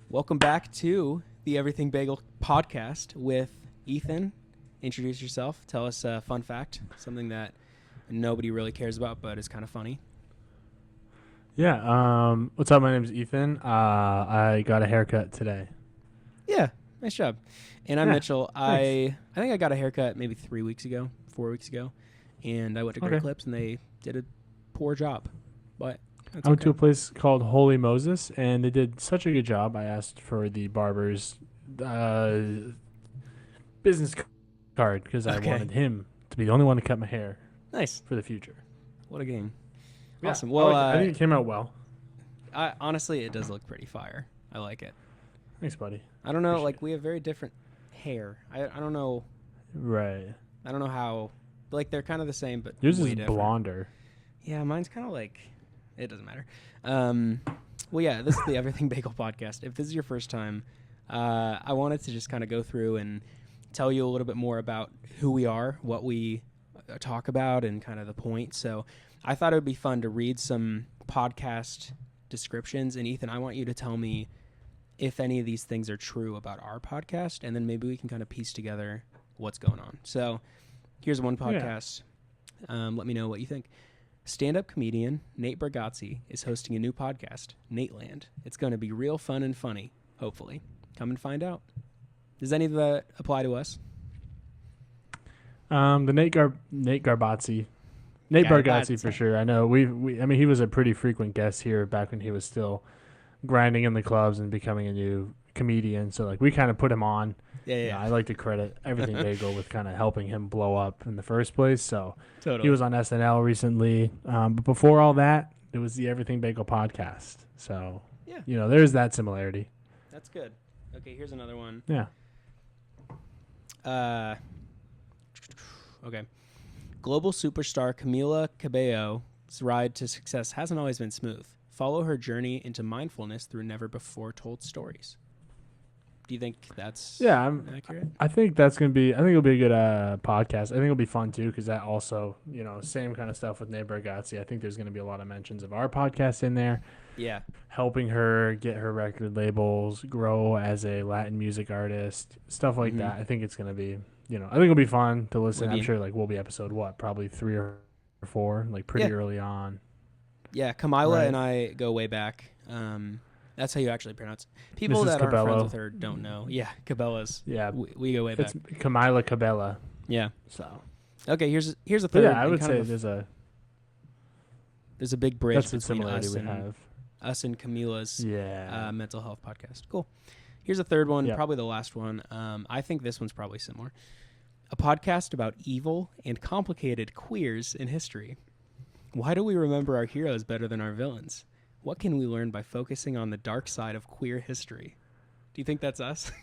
Welcome back to the Everything Bagel podcast with Ethan. Introduce yourself. Tell us a fun fact, something that nobody really cares about, but is kind of funny. Yeah. What's up? My name is Ethan. I got a haircut today. Yeah, nice job. And I'm Yeah, Mitchell. thanks. I think I got a haircut maybe 4 weeks ago, and I went to Great Okay. Clips, and they did a poor job, but that's I went to okay. a place called Holy Moses, and they did such a good job. I asked for the barber's business card because I Okay, wanted him to be the only one to cut my hair nice. for the future. What a game. Yeah, Awesome. I Well, like it. I think it came out well. honestly, it does look pretty fire. I like it. Thanks, buddy. I don't know, Appreciate like we have very different hair. I don't know. Right. I don't know how. Like they're kind of the same, but Yours way is different. blonder. Yeah, mine's kind of like. It doesn't matter. Well, yeah, this is the Everything Bagel podcast. If this is your first time, I wanted to just kind of go through and tell you a little bit more about who we are, what we talk about, and kind of the point. So I thought it would be fun to read some podcast descriptions. And Ethan, I want you to tell me if any of these things are true about our podcast, and then maybe we can kind of piece together what's going on. So here's one podcast. Yeah. Let me know what you think. Stand-up comedian Nate Bargatze is hosting a new podcast, Nateland. It's going to be real fun and funny, hopefully. Come and find out. Does any of that apply to us? The Nate Bargatze for sure. I know I mean he was a pretty frequent guest here back when he was still grinding in the clubs and becoming a new comedian. So like we kind of put him on. Yeah. I like to credit Everything Bagel with kind of helping him blow up in the first place. So Totally. he was on SNL recently. But before all that, it was the Everything Bagel podcast. So, Yeah. There's that similarity. That's good. Okay, here's another one. Yeah. Okay. Global superstar Camila Cabello's ride to success hasn't always been smooth. Follow her journey into mindfulness through never-before-told stories. Do you think that's accurate? I think it'll be a good podcast. I think it'll be fun too because that also, same kind of stuff with Nate Bargatze. I think there's going to be a lot of mentions of our podcast in there. Yeah. Helping her get her record labels, grow as a Latin music artist, stuff like that. I think it's going to be, I think it'll be fun to listen. I'm sure we'll be episode, probably 3 or 4, like pretty early on. Yeah, Camila and I go way back. That's how you actually pronounce it. People that aren't friends with her don't know. Yeah, Cabela's. Yeah. We go way back. It's Camila Cabella. Yeah. So. Okay, here's a third. Yeah, I would say there's a big bridge between us and Camila's mental health podcast. Cool. Here's a third one, probably the last one. I think this one's probably similar. A podcast about evil and complicated queers in history. Why do we remember our heroes better than our villains? What can we learn by focusing on the dark side of queer history? Do you think that's us?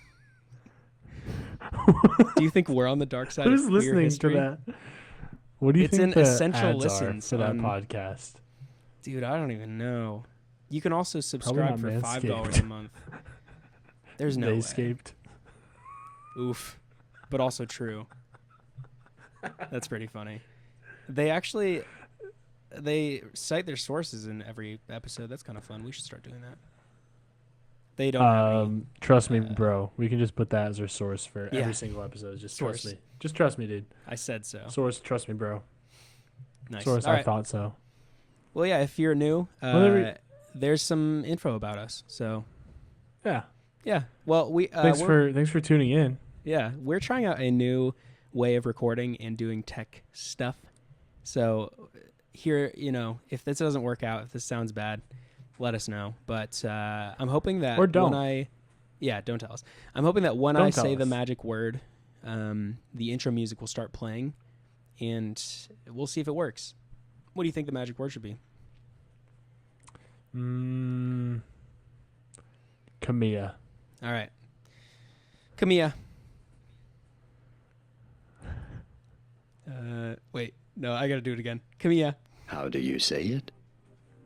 Do you think we're on the dark side of queer history? Who's listening to that? What do you think the essential ads listen for that podcast? Dude, I don't even know. You can also subscribe for $5 a month. There's no way. Manscaped. Oof. But also true. That's pretty funny. They cite their sources in every episode. That's kind of fun. We should start doing that. They don't have any, trust me, bro. We can just put that as our source for every single episode. Just trust me. Just trust me, dude. I said so. Source, trust me, bro. Nice. Source, I thought so. Well, yeah, if you're new, there's some info about us. So, yeah. Well, thanks for tuning in. Yeah, we're trying out a new way of recording and doing tech stuff. So here, if this doesn't work out, if this sounds bad, let us know. But I'm hoping that or don't. Don't tell us. I'm hoping that when I say the magic word, the intro music will start playing, and we'll see if it works. What do you think the magic word should be? Camilla. All right. Camilla. Wait. No, I got to do it again. Camilla. How do you say it?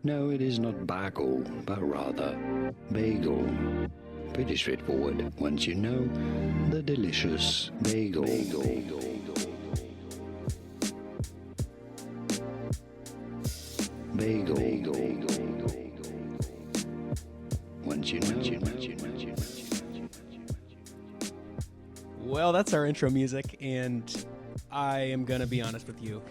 No, it is not bagel, but rather bagel. Pretty straightforward once you know the delicious bagel. Bagel. once you know. Well, that's our intro music, and I am going to be honest with you.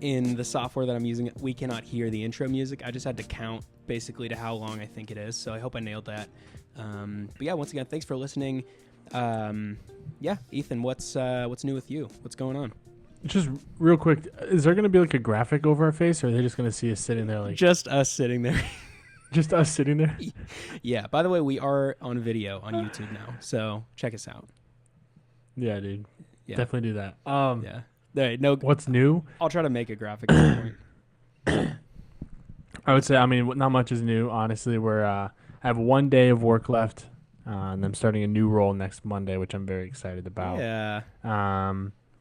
In the software that I'm using, we cannot hear the intro music. I just had to count basically to how long I think it is, so I hope I nailed that. But yeah, once again, thanks for listening. Yeah, Ethan, what's new with you? What's going on? Just real quick, is there going to be like a graphic over our face, or are they just going to see us sitting there like... Just us sitting there. Just us sitting there? Yeah, by the way, we are on video on YouTube now, so check us out. Yeah, dude. Yeah. Definitely do that. Yeah. There, no. What's new? I'll try to make a graphic at some point. I would say, I mean, not much is new. Honestly, I have 1 day of work left, and I'm starting a new role next Monday, which I'm very excited about. Yeah.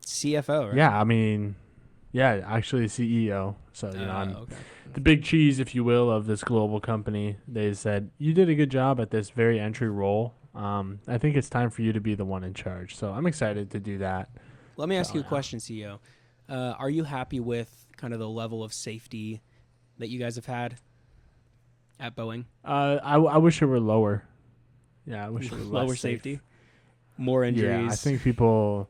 CFO, right? Yeah, I mean, yeah, actually CEO. So, you know, I'm okay. the big cheese, if you will, of this global company. They said, you did a good job at this very entry role. I think it's time for you to be the one in charge. So I'm excited to do that. Let me ask you a question, CEO. Are you happy with kind of the level of safety that you guys have had at Boeing? I wish it were lower. Yeah, I wish it were lower less safety, safe. more injuries. Yeah, I think people.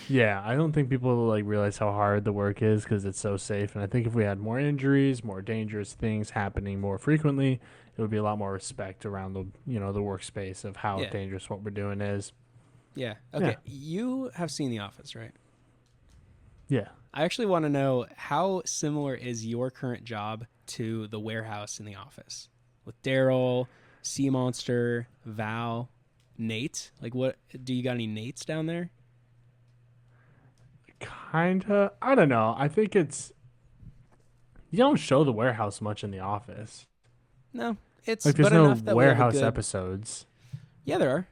Yeah, I don't think people like realize how hard the work is because it's so safe. And I think if we had more injuries, more dangerous things happening more frequently, it would be a lot more respect around the the workspace of how dangerous what we're doing is. Yeah. Okay. Yeah. You have seen The Office, right? Yeah. I actually want to know, how similar is your current job to the warehouse in The Office with Daryl, Sea Monster, Val, Nate? Like, what do you got any Nates down there? Kinda. I don't know. I think it's you don't show the warehouse much in The Office. No, it's like there's but no enough that warehouse we have a good... episodes. Yeah, there are.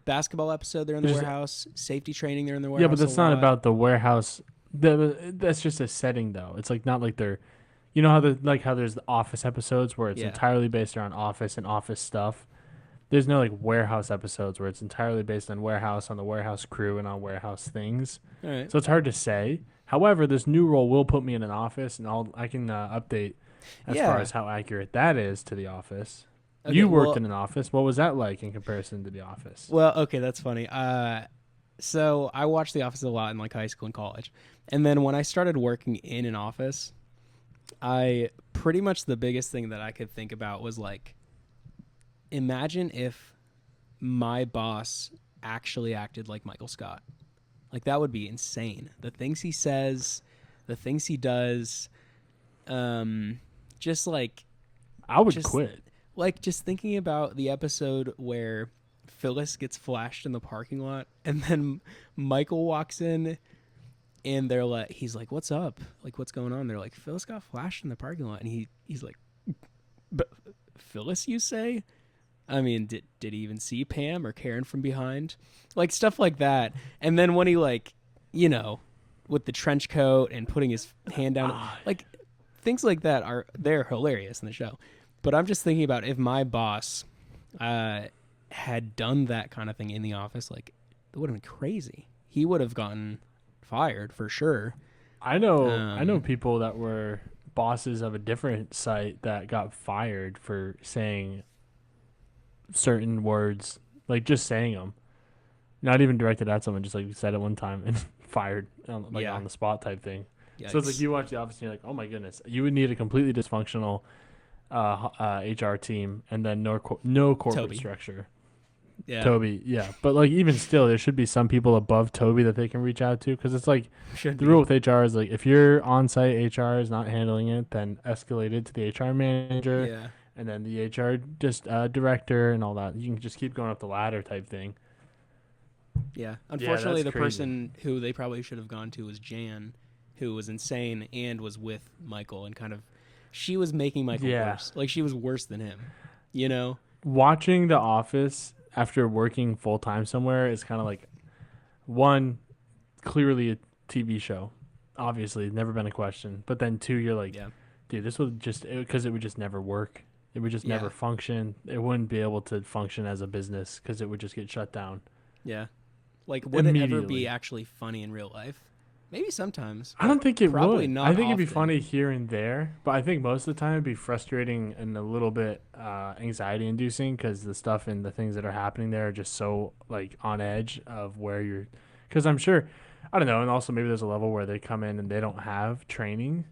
Basketball episode, they're in the warehouse. Safety training, they're in the warehouse. Yeah, but that's not about the warehouse. That's just a setting, though. It's like not like they're, you know how there's the Office episodes where it's entirely based around Office and Office stuff. There's no like warehouse episodes where it's entirely based on warehouse, on the warehouse crew, and on warehouse things. All right. So it's hard to say. However, this new role will put me in an office, and I can update as far as how accurate that is to the Office. Okay, you worked in an office. What was that like in comparison to The Office? Well, okay, that's funny. So I watched The Office a lot in like high school and college. And then when I started working in an office, I pretty much the biggest thing that I could think about was like, imagine if my boss actually acted like Michael Scott. Like, that would be insane. The things he says, the things he does, just like... I would quit. Like, just thinking about the episode where Phyllis gets flashed in the parking lot, and then Michael walks in, and they're like, he's like, "What's up? Like, what's going on?" They're like, "Phyllis got flashed in the parking lot," and he's like, "But Phyllis, you say?" I mean, did he even see Pam or Karen from behind? Like, stuff like that. And then when he, like, with the trench coat and putting his hand down, like, things like that they're hilarious in the show. But I'm just thinking about if my boss had done that kind of thing in the office, like, it would have been crazy. He would have gotten fired for sure. I know people that were bosses of a different site that got fired for saying certain words, like just saying them, not even directed at someone, just like said it one time and fired, on the spot type thing. Yikes. So it's like you watch The Office and you're like, oh my goodness, you would need a completely dysfunctional HR team and then no corporate Toby. Structure. Yeah. Toby, yeah. But like even still, there should be some people above Toby that they can reach out to, because it's like rule with HR is like if your on-site HR is not handling it, then escalate it to the HR manager. Yeah. And then the HR director and all that. You can just keep going up the ladder type thing. Yeah. Unfortunately, the person who they probably should have gone to was Jan, who was insane and was with Michael, and kind of she was making Michael worse. Like, she was worse than him, Watching The Office after working full-time somewhere is kind of like, one, clearly a TV show. Obviously, never been a question. But then two, you're like, dude, this would because it would just never work. It would just never function. It wouldn't be able to function as a business because it would just get shut down. Yeah. Like, would it ever be actually funny in real life? Maybe sometimes. I don't think it probably would. not I think it'd be often. funny here and there, but I think most of the time it'd be frustrating and a little bit anxiety inducing because the stuff and the things that are happening there are just so like on edge of where you're. Because I'm sure, I don't know, and also maybe there's a level where they come in and they don't have training.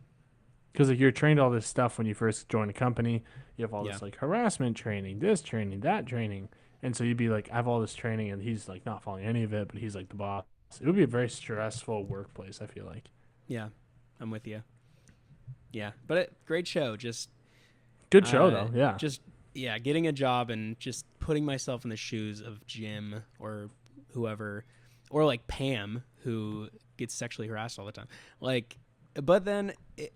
Because like you're trained all this stuff when you first join a company, you have all this like harassment training, this training, that training, and so you'd be like, I have all this training, and he's like not following any of it, but he's like the boss. It would be a very stressful workplace, I feel like. Yeah, I'm with you. Yeah, but great show. Just good show though. Yeah. Just getting a job and just putting myself in the shoes of Jim or whoever, or like Pam who gets sexually harassed all the time. Like, but then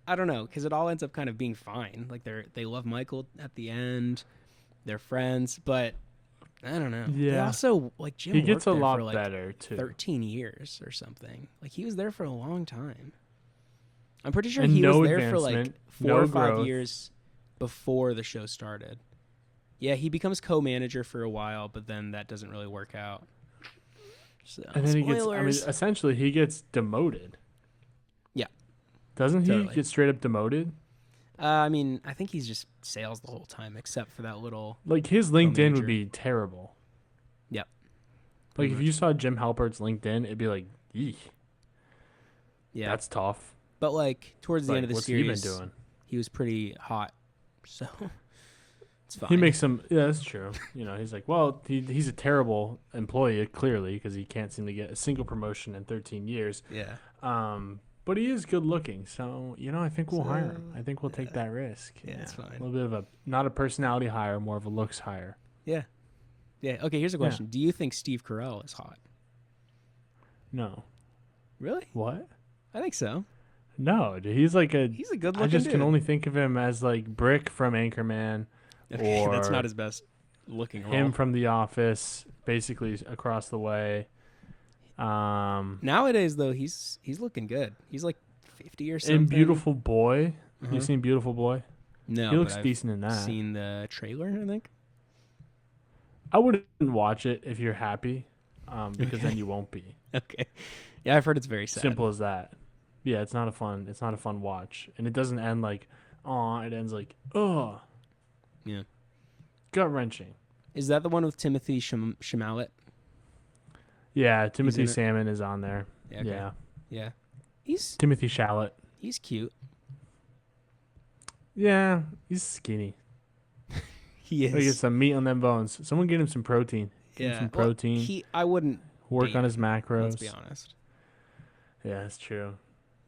I don't know, because it all ends up kind of being fine. Like they love Michael at the end, they're friends, but I don't know. Yeah. They also like Jim. He gets a worked there lot for, like, better too. 13 years or something. Like he was there for a long time. I'm pretty sure And he no was there for like advancement, 4 no or 5 growth. years before the show started. Yeah, he becomes co-manager for a while, but then that doesn't really work out. So, And then spoilers. essentially he gets demoted. Yeah. Doesn't he Totally. get straight up demoted? I mean, I think he's just sales the whole time, except for that little. Like his LinkedIn Co-manager. would be terrible. Yep. Like Pretty if you saw Jim Halpert's LinkedIn, it'd be like, eek, Yeah. that's tough. But like towards the Like, end of the what's series, he been doing? he was pretty hot, so it's fine. He makes some. Yeah, that's true. You know, he's like, well, he's a terrible employee clearly because he can't seem to get a single promotion in 13 years. Yeah. But he is good looking, so you know, I think we'll hire him. So, I think we'll take that risk. Yeah, it's fine. A little bit of a not a personality hire, more of a looks hire. Yeah. Yeah. Okay. Here's a question: do you think Steve Carell is hot? No. Really? What? I think so. No, dude, he's like a. He's a good I looking just dude. can only think of him as like Brick from Anchorman, Okay, or that's not his best looking role. him from The Office, basically across the way. Nowadays, though, he's looking good. He's like 50 or something. In Beautiful Boy, Uh-huh. you seen Beautiful Boy? No, He looks but I've decent in that. seen the trailer, I think. I wouldn't watch it if you're happy, because then you won't be. Okay. Yeah, I've heard it's very sad. Simple as that. Yeah, it's not a fun watch, and it doesn't end like, aw. It ends like, ugh. Yeah. Gut wrenching. Is that the one with Timothy Chalamet? Yeah, Timothy in it? Salmon is on there. Yeah. Okay. Yeah, Yeah. He's Timothy Chalamet. cute. Yeah, he's skinny. He Gotta get some meat on them bones. Someone get him some protein. Get him Yeah. some protein. Well, I wouldn't work date on his him, macros. let's be honest. Yeah, that's true.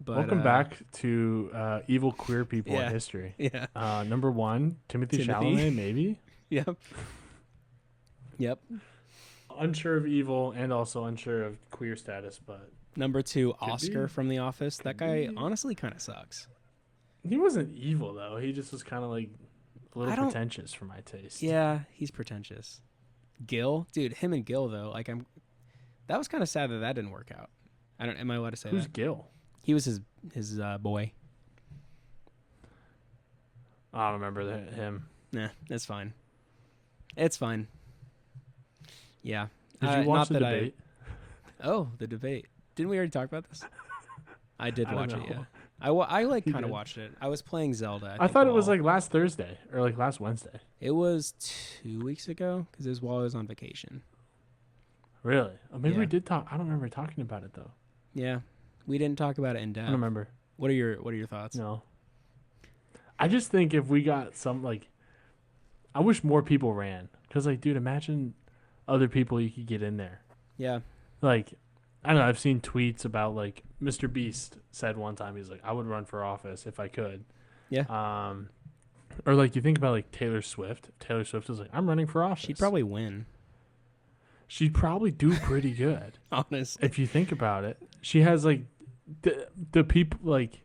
But, Welcome back to evil queer people in history. Yeah. Number 1, Timothy Chalamet, maybe. Yep. Yep. Unsure of evil and also unsure of queer status, but Number 2, Could Oscar be. from The Office. That guy honestly kind of sucks. he wasn't evil though. He just was kind of like a little I don't- pretentious for my taste. Yeah, he's pretentious. Gil, dude, him and Gil though, like that was kind of sad that didn't work out. Am I allowed to say Who's that? Gil? He was his boy. I don't remember him. Nah, that's fine. It's fine. Yeah. Did you watch the not that debate? The debate. Didn't we already talk about this? I did I don't watch it, know. yeah. I like You kind of did. watched it. I was playing Zelda. I think, thought it was while- like last Thursday or like last Wednesday. It was 2 weeks ago because it was while I was on vacation. Really? Oh, maybe we Yeah. did talk. I don't remember talking about it though. Yeah. We didn't talk about it in I depth. don't remember. What are your thoughts? No. I just think if we got some like, I wish more people ran because like, dude, imagine other people you could get in there. Yeah. Like, I don't know. I've seen tweets about like Mr. Beast said one time he's like, I would run for office if I could. Yeah. Or like you think about like Taylor Swift. Taylor Swift is like, I'm running for office. She'd probably win. She'd probably do pretty good. Honestly. If you think about it, she has like the people like.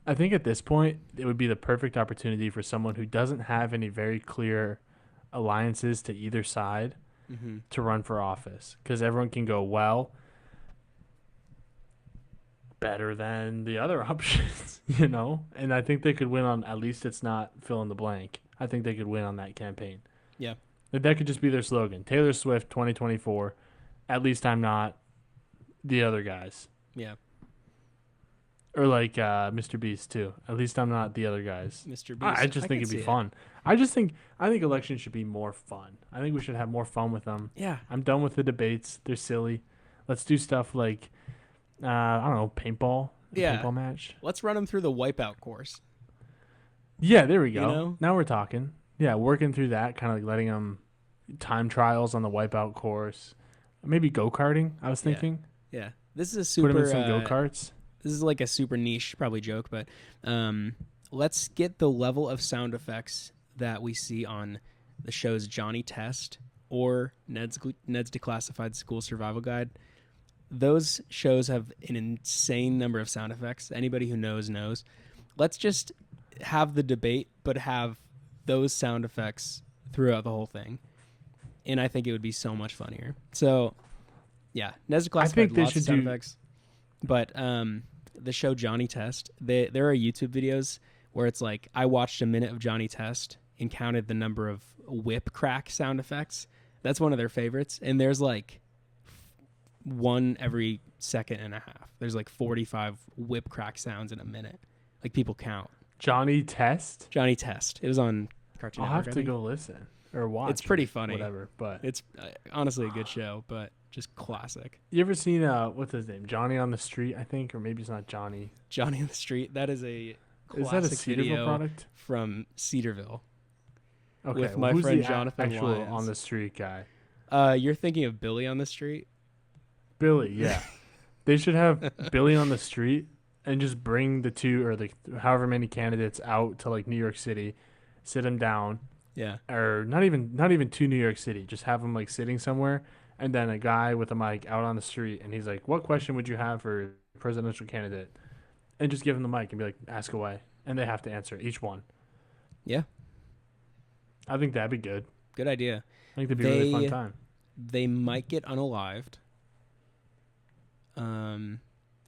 I think at this point it would be the perfect opportunity for someone who doesn't have any very clear alliances to either side Mm-hmm. to run for office because everyone can go, well, better than the other options, you know? And I think they could win on, at least it's not fill in the blank. I think they could win on that campaign. Yeah. That could just be their slogan. Taylor Swift 2024. At least I'm not the other guys. Yeah. Or like Mr. Beast too. At least I'm not the other guys. Mr. Beast. I just think it'd be fun. I think elections should be more fun. I think we should have more fun with them. Yeah. I'm done with the debates. They're silly. Let's do stuff like I don't know, paintball. Yeah. Paintball match. Let's run them through the wipeout course. Yeah, there we go. You know? Now we're talking. Yeah, working through that, kind of like letting them time trials on the wipeout course. Maybe go-karting, I was thinking. Yeah. This is a super... Put them in some go-karts. This is like a super niche, probably joke, but let's get the level of sound effects that we see on the shows Johnny Test or Ned's Declassified School Survival Guide. Those shows have an insane number of sound effects. Anybody who knows. Let's just have the debate, but have those sound effects throughout the whole thing. And I think it would be so much funnier. So, yeah, Ned's Declassified, lots of sound effects. But the show Johnny Test, there are YouTube videos where it's like, I watched a minute of Johnny Test and counted the number of whip crack sound effects. That's one of their favorites. And there's like one every second and a half. There's like 45 whip crack sounds in a minute. Like people count. Johnny Test? Johnny Test. It was on Cartoon Network. I'll have to go listen or watch. It's pretty funny. Whatever, but it's honestly a good show, but just classic. You ever seen what's his name? Johnny on the Street, I think, or maybe it's not Johnny. Johnny on the Street. That is a classic Is that a Cedarville product? From Cedarville. Okay, with my who's friend the Jonathan actual Lyons. on the street guy? You're thinking of Billy on the Street? Billy, yeah. They should have Billy on the Street and just bring the two or the however many candidates out to like New York City, sit them down. Yeah. Or not even to New York City. Just have them like sitting somewhere, and then a guy with a mic out on the street, and he's like, "What question would you have for presidential candidate?" And just give him the mic and be like, "Ask away," and they have to answer each one. Yeah. I think that'd be good. Good idea. I think that'd be a really fun time. They might get unalived.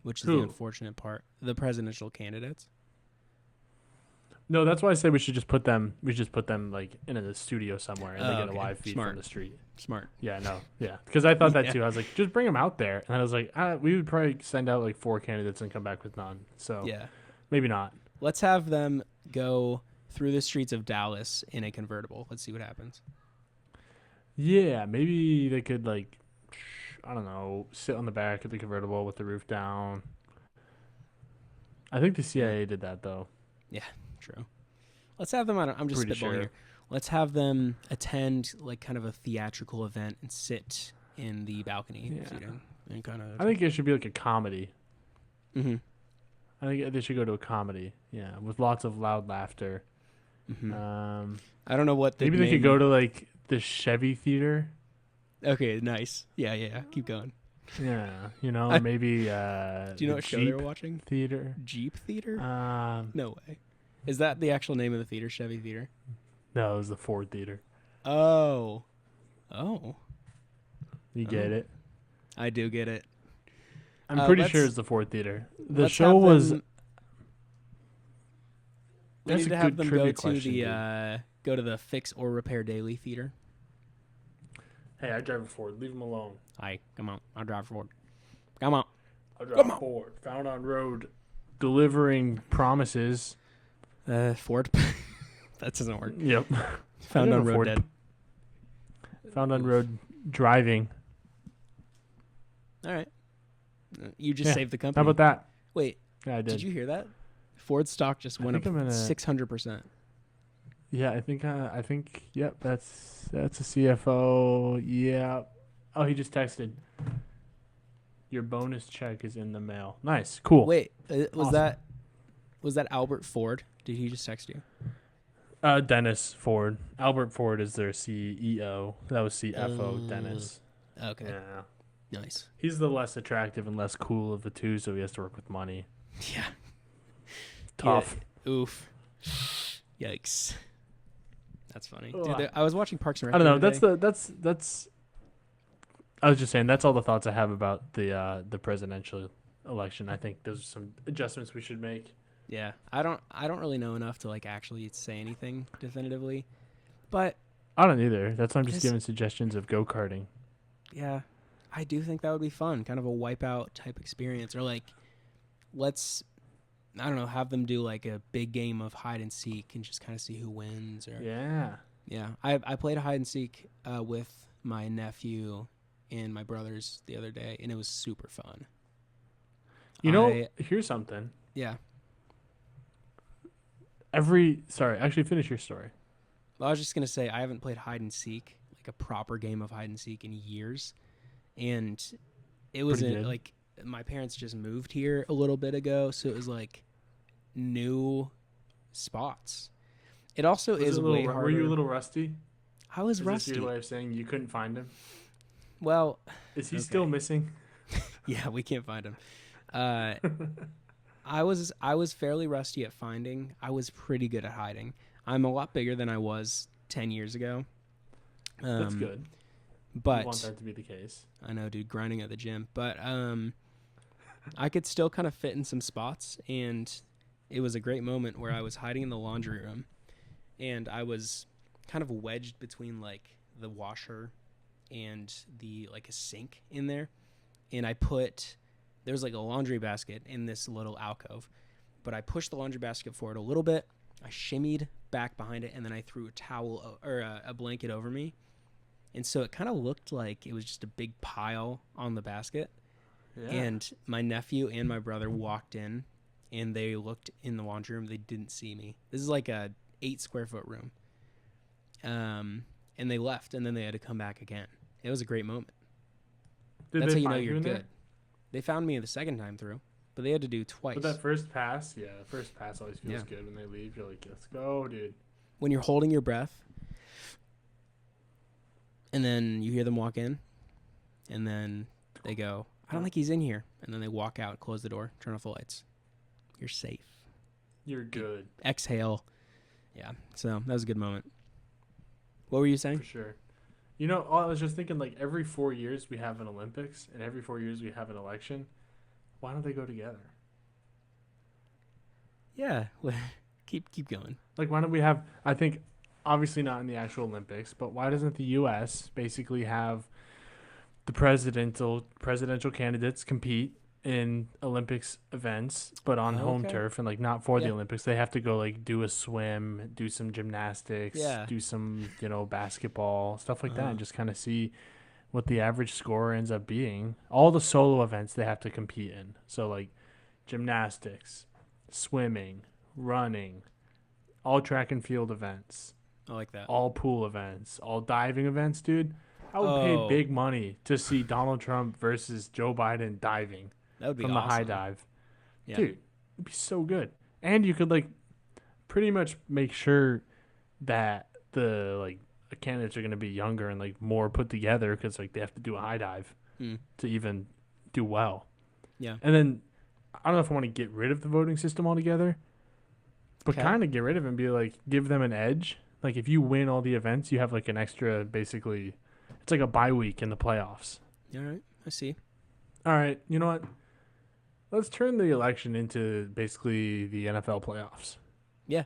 Which is the unfortunate part. The presidential candidates. No, that's why I say we should just put them. We should just put them like in a studio somewhere, and they get a live feed from the street. Smart. Yeah, no, yeah, because I thought that too. I was like, just bring them out there, and I was like, we would probably send out like 4 candidates and come back with none. So yeah, maybe not. Let's have them go through the streets of Dallas in a convertible. Let's see what happens. Yeah, maybe they could like, I don't know, sit on the back of the convertible with the roof down. I think the CIA did that though. Yeah. True. Let's have them on. I'm just spitballing here. Let's have them attend like kind of a theatrical event and sit in the balcony seating and kind of. I think it should be like a comedy. Mm-hmm. I think they should go to a comedy. Yeah, with lots of loud laughter. Mm-hmm. I don't know what. Maybe they could go to like the Chevy Theater. Okay, nice. Yeah. Keep going. Yeah, maybe. Do you know what show they were watching? Theater. Jeep Theater? No way. Is that the actual name of the theater, Chevy Theater? No, it was the Ford Theater. Oh. You get it? I do get it. I'm pretty sure it's the Ford Theater. The show was... We need to have them go to the Fix or Repair Daily Theater. Hey, I drive a Ford. Leave them alone. Hi, come on. I'll drive a Ford. Come on. I'll drive a Ford. Found on road. Delivering promises. Ford. That doesn't work. Yep. Found on road dead. Found on road driving. All right. You just saved the company. How about that? Wait. Yeah, I did. Did you hear that? Ford stock just went up 600%. Yeah, I think. Yep, that's a CFO. Yeah. Oh, he just texted. Your bonus check is in the mail. Nice. Cool. Wait, was that Albert Ford? Did he just text you? Dennis Ford. Albert Ford is their CEO. That was CFO, Dennis. Okay. Yeah. Nice. He's the less attractive and less cool of the two, so he has to work with money. Yeah. Tough. Yeah. Oof. Yikes. That's funny. Dude, I was watching Parks and Rec. I don't know. That's. I was just saying that's all the thoughts I have about the presidential election. I think there's some adjustments we should make. Yeah, I don't really know enough to like actually say anything definitively, but I don't either. That's why I'm just giving suggestions of go-karting. Yeah, I do think that would be fun, kind of a wipeout type experience, or like let's I don't know, have them do like a big game of hide and seek and just kind of see who wins. Or yeah. I played hide and seek with my nephew and my brothers the other day, and it was super fun. Here's something. Yeah. Actually finish your story. Well, I was just gonna say I haven't played hide and seek, like a proper game of hide and seek, in years, and it was like my parents just moved here a little bit ago, so it was like new spots. It also is way harder. Were you a little rusty? I was rusty. Is this your way of saying you couldn't find him? Well, is he still missing? Yeah, we can't find him. I was fairly rusty at finding. I was pretty good at hiding. I'm a lot bigger than I was 10 years ago. That's good. But you want that to be the case. I know, dude, grinding at the gym. But I could still kind of fit in some spots, and it was a great moment where I was hiding in the laundry room, and I was kind of wedged between like the washer and the like a sink in there, and there was like a laundry basket in this little alcove, but I pushed the laundry basket forward a little bit. I shimmied back behind it, and then I threw a towel or a blanket over me. And so it kind of looked like it was just a big pile on the basket. Yeah. And my nephew and my brother walked in, and they looked in the laundry room. They didn't see me. This is like a 8 square foot room. And they left, and then they had to come back again. It was a great moment. That's how you know you're good. They found me the second time through, but they had to do twice. But that first pass, the first pass always feels good when they leave. You're like, let's go, dude. When you're holding your breath, and then you hear them walk in, and then they go, I don't think he's in here. And then they walk out, close the door, turn off the lights. You're safe. You're good. Exhale. Yeah, so that was a good moment. What were you saying? For sure. I was just thinking, like, every 4 years we have an Olympics, and every 4 years we have an election. Why don't they go together? Yeah, keep going. Like, why don't we have, I think, obviously not in the actual Olympics, but why doesn't the U.S. basically have the presidential candidates compete in Olympics events, but on home turf, and like not for the Olympics? They have to go like do a swim, do some gymnastics, do some basketball, stuff like that, and just kind of see what the average score ends up being. All the solo events they have to compete in, so like gymnastics, swimming, running, all track and field events. I like that. All pool events, all diving events, dude. I would pay big money to see Donald Trump versus Joe Biden diving. That would be from awesome. The high dive. Yeah. Dude, it'd be so good. And you could like pretty much make sure that the candidates are going to be younger and like more put together, because like they have to do a high dive to even do well. Yeah. And then I don't know if I want to get rid of the voting system altogether, but kind of get rid of it and be like, give them an edge. Like if you win all the events, you have like an extra, basically, it's like a bye week in the playoffs. All right. I see. All right. You know what? Let's turn the election into basically the NFL playoffs. Yeah.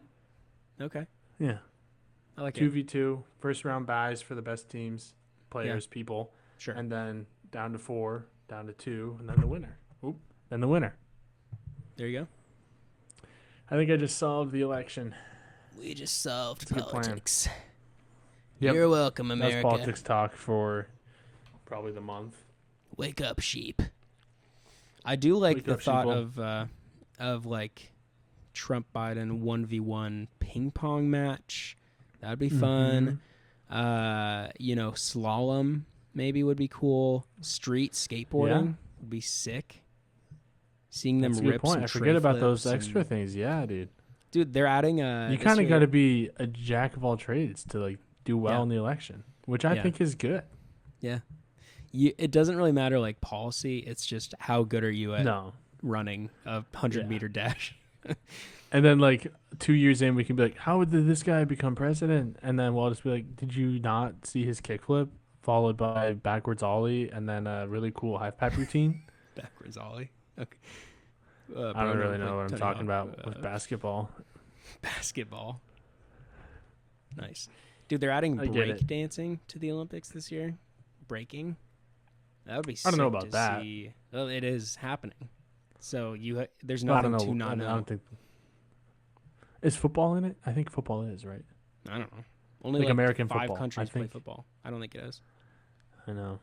Okay. Yeah. I like 2v2, first round buys for the best teams, players, people. Sure. And then down to 4, down to 2, and then the winner. Then the winner. There you go. I think I just solved the election. We just solved politics. Yep. You're welcome, America. That's politics talk for probably the month. Wake up, sheep. I do like the thought of like Trump Biden 1v1 ping pong match. That'd be fun. Slalom maybe would be cool. Street skateboarding would be sick. Seeing them rip some I forget about those extra things. Yeah, dude. Dude, they're adding you kind of got to be a jack of all trades to like do well in the election, which I think is good. Yeah. It doesn't really matter like policy. It's just how good are you at running a 100-meter dash. And then like 2 years in, we can be like, how did this guy become president? And then we'll just be like, did you not see his kickflip followed by backwards ollie and then a really cool half pipe routine? Backwards ollie. Okay. I don't really know what I'm talking about with basketball. Basketball. Nice. Dude, they're adding break dancing to the Olympics this year. Breaking. That would be sick. I don't know about that. See. Well, it is happening. So there's Well, I don't nothing know. to not I know. don't think. Is football in it? I think football is, right? I don't know. Only Like American 5 football, I countries play think. football. I don't think it is. I know.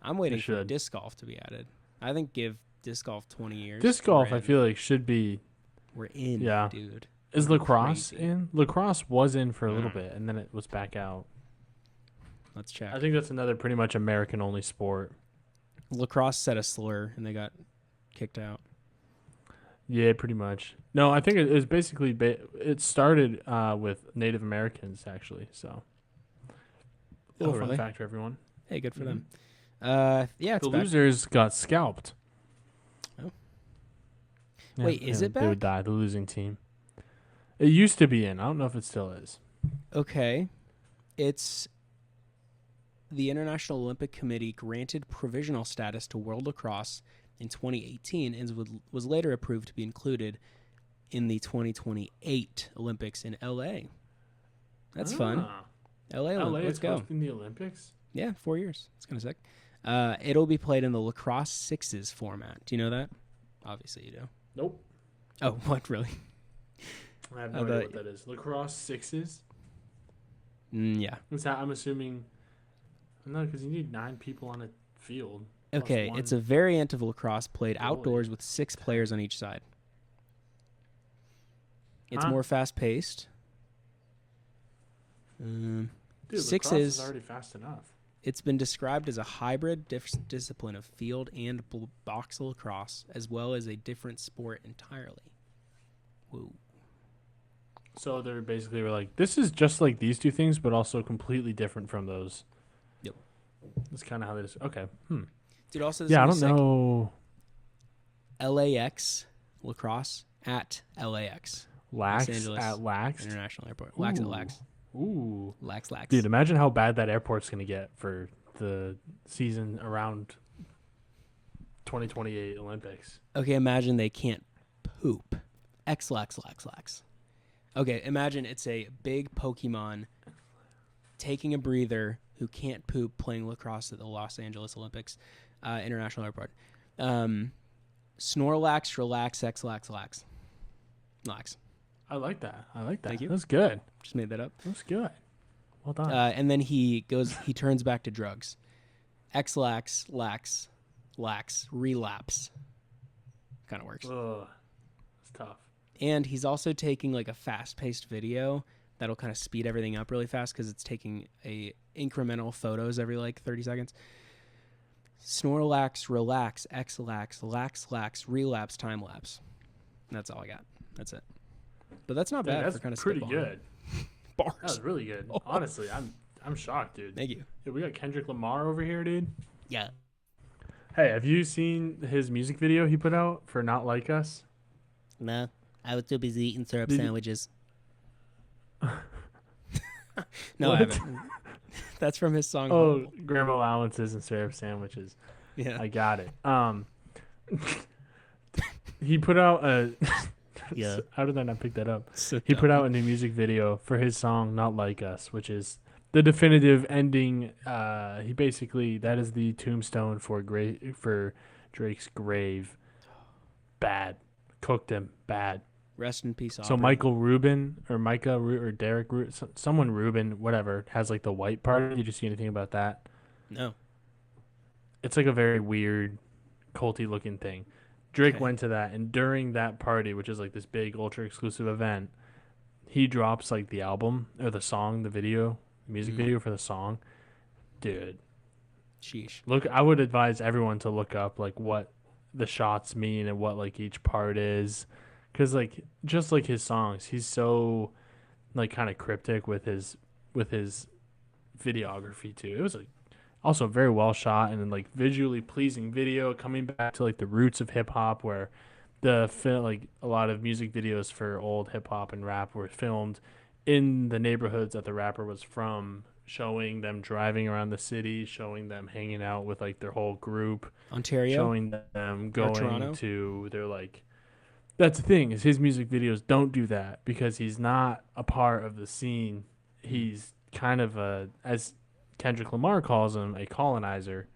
I'm waiting for should. disc golf to be added. I think give disc golf 20 years. Disc golf, I feel like, should be. We're in, Yeah. dude. Is We're lacrosse crazy. in? Lacrosse was in for a little Mm. bit, and then it was back out. Let's check. I think that's another pretty much American-only sport. Lacrosse said a slur, and they got kicked out. Yeah, pretty much. No, I think it was basically it started with Native Americans actually. So, little really? fun fact for everyone. Hey, good for them. Mhm. Yeah, it's The back. losers got scalped. Oh. Wait, is it They would back? die. The losing team. It used to be in. I don't know if it still is. Okay. It's the International Olympic Committee granted provisional status to World Lacrosse in 2018 and was later approved to be included in the 2028 Olympics in LA. That's fun. LA let's is go. hosting the Olympics. Yeah, 4 years. It's kind of sick. It'll be played in the lacrosse sixes format. Do you know that? Obviously you do. Nope. Oh, what, really? I have no idea what that is. Lacrosse sixes. Yeah. What's that? I'm assuming. No, because you need 9 people on a field. plus Okay, one. it's a variant of lacrosse played Goalie. outdoors with 6 players on each side. It's Huh? more fast-paced. Dude, sixes. lacrosse is already fast enough. It's been described as a hybrid discipline of field and box lacrosse, as well as a different sport entirely. Whoa. So they're basically were like, this is just like these two things, but also completely different from those. Yep. That's kind of how they just. Okay. Dude, also, this Yeah, I is don't sick. know. LAX lacrosse at LAX. Lax Los Angeles at Lax. International Airport. Lax at Ooh. Lax. Ooh. Lax. Dude, imagine how bad that airport's going to get for the season around 2028 Olympics. Okay, imagine they can't poop. Lax. Okay, imagine it's a big Pokemon taking a breather who can't poop playing lacrosse at the Los Angeles Olympics International Airport. Snorlax, relax, lax. I like that. Thank you. That's good. Just made that up. That's good. Well done. And then he turns back to drugs. Lax, relapse. Kind of works. Ugh. It's tough. And he's also taking like a fast-paced video that'll kind of speed everything up really fast because it's taking a incremental photos every like 30 seconds. Snorlax, relax, lax, relapse, time lapse. That's all I got. That's it. But that's not Dude, bad that's for kind of pretty spitballing. good. Bars. That was really good. Oh. Honestly, I'm shocked, dude. Thank you. Dude, we got Kendrick Lamar over here, dude. Yeah. Hey, have you seen his music video he put out for Not Like Us? No, I was too busy eating syrup Did you- sandwiches. No, I What? haven't. That's from his song. Oh, grandma allowances and syrup sandwiches. Yeah. I got it. He put out a. Yeah. How did I not pick that up? So He dumb. put out a new music video for his song "Not Like Us," which is the definitive ending. He basically that is the tombstone for Drake's grave. Bad, cooked him bad. Rest in peace. So Aubrey. Michael Rubin or Micah or Derek someone Rubin, whatever, has like the white part. Did you see anything about that? No. It's like a very weird, culty looking thing. Drake Okay. went to that, and during that party, which is like this big ultra exclusive event, he drops like the album or the song, the video, the music video for the song. Dude, Sheesh. look, I would advise everyone to look up like what the shots mean and what like each part is, because like just like his songs, he's so like kind of cryptic with his videography too. It was like also very well shot and then like visually pleasing video, coming back to like the roots of hip hop, where like a lot of music videos for old hip hop and rap were filmed in the neighborhoods that the rapper was from, showing them driving around the city, showing them hanging out with like their whole group, Ontario. showing them going Toronto? to their like. That's the thing, is his music videos don't do that because he's not a part of the scene. He's kind of as Kendrick Lamar calls him, a colonizer,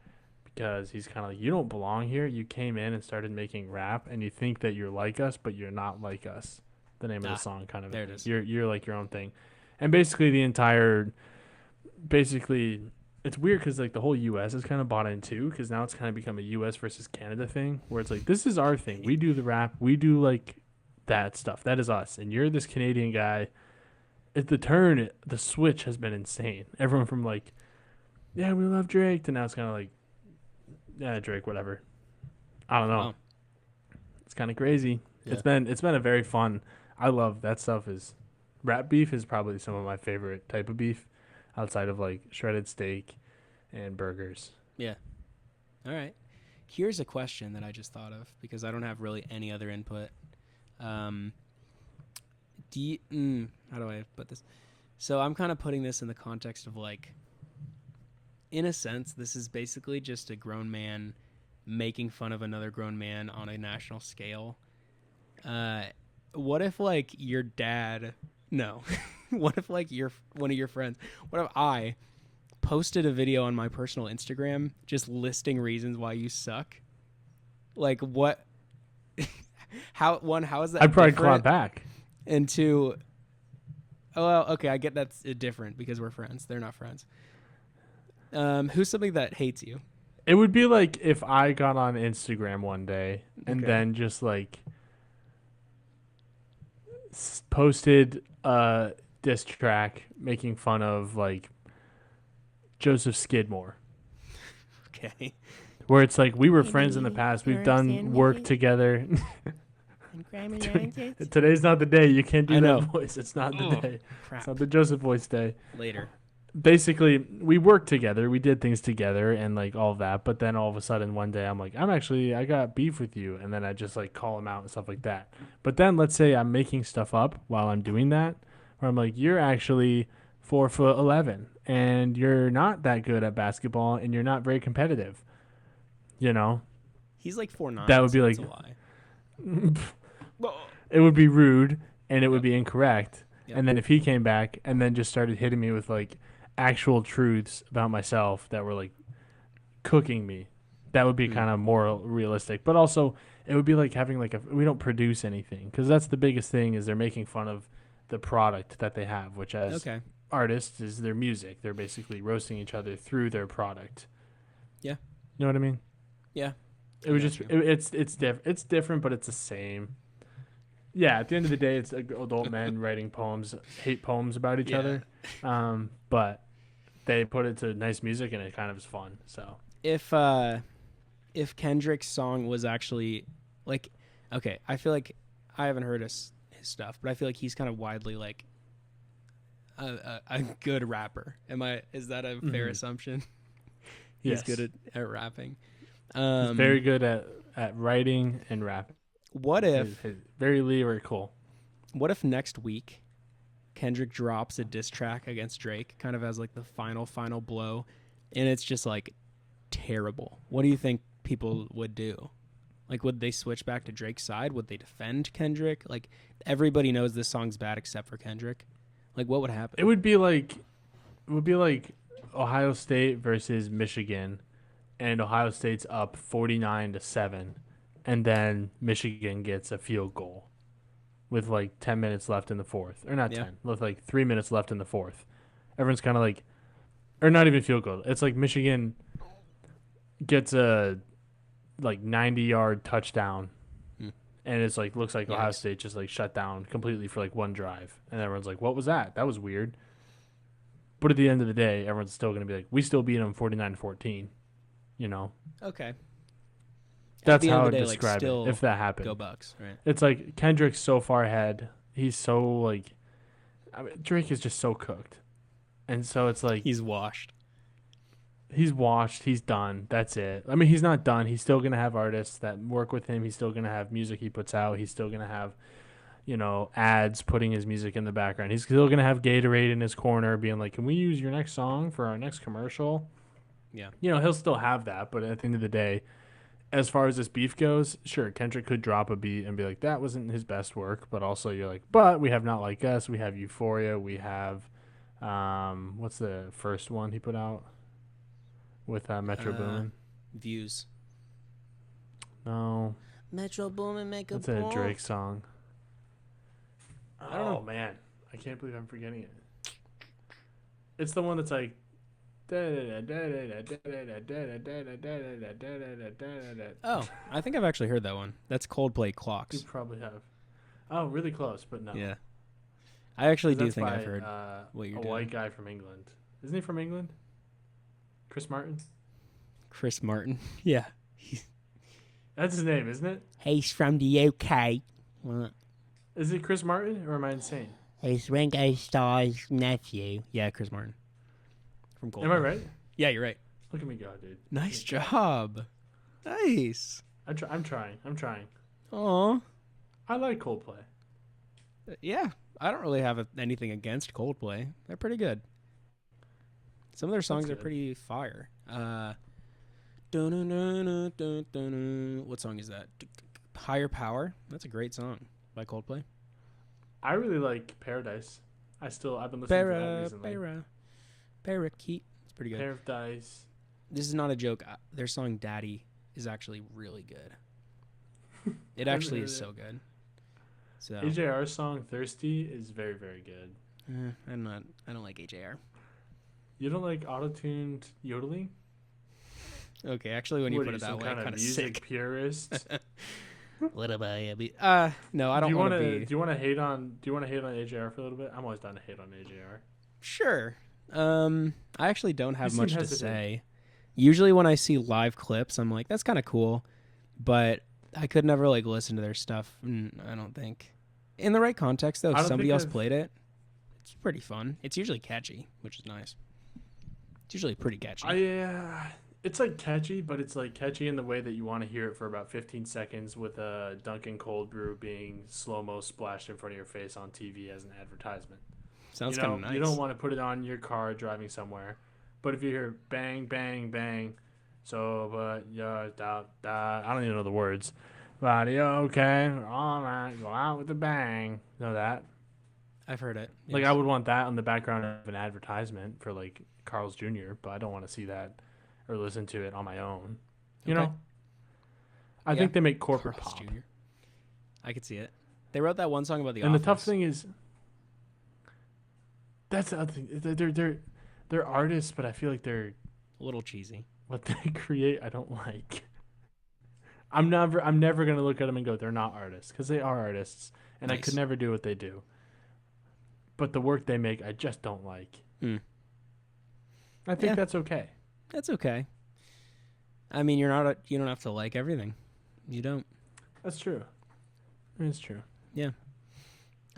because he's kind of like, you don't belong here. You came in and started making rap, and you think that you're like us, but you're not like us. The name of the song kind of. There it is. You're like your own thing, and basically it's weird because like the whole U.S. is kind of bought in too, because now it's kind of become a U.S. versus Canada thing, where it's like, this is our thing. We do the rap. We do like that stuff. That is us, and you're this Canadian guy. The switch has been insane. Everyone from like, yeah, we love Drake, to now it's kind of like, yeah, Drake, whatever. I don't know. Wow. It's kind of crazy. Yeah. It's been a very fun. I love that stuff. Rap beef is probably some of my favorite type of beef, outside of like shredded steak and burgers. Yeah. All right. Here's a question that I just thought of because I don't have really any other input. How do I put this? So I'm kind of putting this in the context of like, in a sense, this is basically just a grown man making fun of another grown man on a national scale. What if like your dad? No. What if like one of your friends? What if I posted a video on my personal Instagram just listing reasons why you suck? Like what? How is that? I'd probably different? clap back. And two, oh well, okay, I get that's different because we're friends. They're not friends. Who's something that hates you? It would be like if I got on Instagram one day and then just like posted a diss track making fun of like Joseph Skidmore. Okay. Where it's like, we were friends in the past. We've done work together. Today's not the day. You can't do that voice. It's not the day. Crap. It's not the Joseph voice day. Later. Basically, we worked together. We did things together and like all of that. But then all of a sudden one day I'm like, I got beef with you. And then I just like call him out and stuff like that. But then let's say I'm making stuff up while I'm doing that. Where I'm like, you're actually 4'11" and you're not that good at basketball and you're not very competitive. You know? He's like 4'9". That would be like, it would be rude and it would be incorrect. Yep. And then if he came back and then just started hitting me with like actual truths about myself that were like cooking me, that would be kind of more realistic. But also it would be like having like we don't produce anything, because that's the biggest thing, is they're making fun of the product that they have, which as artists is their music. They're basically roasting each other through their product. Yeah. You know what I mean? Yeah. It was just it's different, but it's the same. Yeah, at the end of the day, it's adult men writing hate poems about each other. But they put it to nice music, and it kind of is fun. So if Kendrick's song was actually like, okay, I feel like I haven't heard his stuff, but I feel like he's kind of widely like a good rapper. Is that a fair assumption? He's good at rapping. He's very good at writing and rapping. What if he's very lyrical? What if next week Kendrick drops a diss track against Drake, kind of as like the final blow, and it's just like terrible? What do you think people would do? Like, would they switch back to Drake's side? Would they defend Kendrick? Like, everybody knows this song's bad except for Kendrick. Like, what would happen? It would be like Ohio State versus Michigan, and Ohio State's up 49-7, and then Michigan gets a field goal with like 10 minutes left in the fourth, or not 10, with like 3 minutes left in the fourth. Everyone's kind of like, or not even field goal. It's like Michigan gets a like 90-yard touchdown, and it's like looks like Ohio State just like shut down completely for like one drive, and everyone's like, "What was that? That was weird." But at the end of the day, everyone's still going to be like, "We still beat them 49-14." You know? Okay. That's how I would describe it if that happened. Go Bucks, right? It's like Kendrick's so far ahead. He's so like, Drake is just so cooked, and so it's like he's washed. He's washed. He's done. That's it. I mean, he's not done. He's still going to have artists that work with him. He's still going to have music he puts out. He's still going to have, ads putting his music in the background. He's still going to have Gatorade in his corner being like, can we use your next song for our next commercial? Yeah. He'll still have that. But at the end of the day, as far as this beef goes, sure, Kendrick could drop a beat and be like, that wasn't his best work. But also you're like, but we have Not Like Us. We have Euphoria. We have, what's the first one he put out? With Metro Boomin. Views. No. Metro Boomin make a That's a Drake song. I don't know. Oh, man. I can't believe I'm forgetting it. It's the one that's like... Oh, I think I've actually heard that one. That's Coldplay You Clocks. probably have. Oh, really close, but no. Yeah. I actually do That's think by, I've heard what you're a doing. white guy from England. Isn't he from England? Chris Martin? Chris Martin. Yeah. That's his name, isn't it? He's from the UK. What? Is it Chris Martin, or am I insane? He's Ringo Starr's nephew. Yeah, Chris Martin. From Coldplay. Am I right? Yeah, you're right. Look at me go, dude. Nice job. Nice. I'm trying. Aw. I like Coldplay. Yeah, I don't really have anything against Coldplay. They're pretty good. Some of their songs are good. pretty fire. What song is that? Higher Power. That's a great song by Coldplay. I really like Paradise. I've been listening to that recently. Parakeet. It's pretty good. Pair of Dice. This is not a joke. Their song Daddy is actually really good. It actually is so good. So AJR's song Thirsty is very, very good. I don't like AJR. You don't like auto-tuned yodeling? Okay, actually when you put it that way, kind of music sick. purist. What about you? No, I don't want to be. Do you want to hate on AJR for a little bit? I'm always down to hate on AJR. Sure. I actually don't have You much seem to hesitant. say. Usually when I see live clips, I'm like, that's kind of cool, but I could never like listen to their stuff. I don't think. In the right context, though, if somebody else played it, it's pretty fun. It's usually catchy, which is nice. It's usually pretty catchy. It's like catchy, but it's like catchy in the way that you want to hear it for about 15 seconds with a Dunkin' Cold Brew being slow-mo splashed in front of your face on TV as an advertisement. Sounds kind of nice. You don't want to put it on your car driving somewhere. But if you hear bang, bang, bang, so, but, yeah, I don't even know the words. But, okay, all right, go out with a bang. Know that? I've heard it. Like, yes. I would want that on the background of an advertisement for, like, Carl's Jr., but I don't want to see that or listen to it on my own. You know? I think they make corporate Carl's pop. Jr. I could see it. They wrote that one song about the And Office. the tough thing is, that's the other thing. They're artists, but I feel like they're a little cheesy. what they create. I don't like. I'm never gonna look at them and go, they're not artists, because they are artists, and I could never do what they do. But the work they make, I just don't like. I think that's okay. That's okay. I mean, you don't have to like everything. You don't. That's true. It's true. Yeah.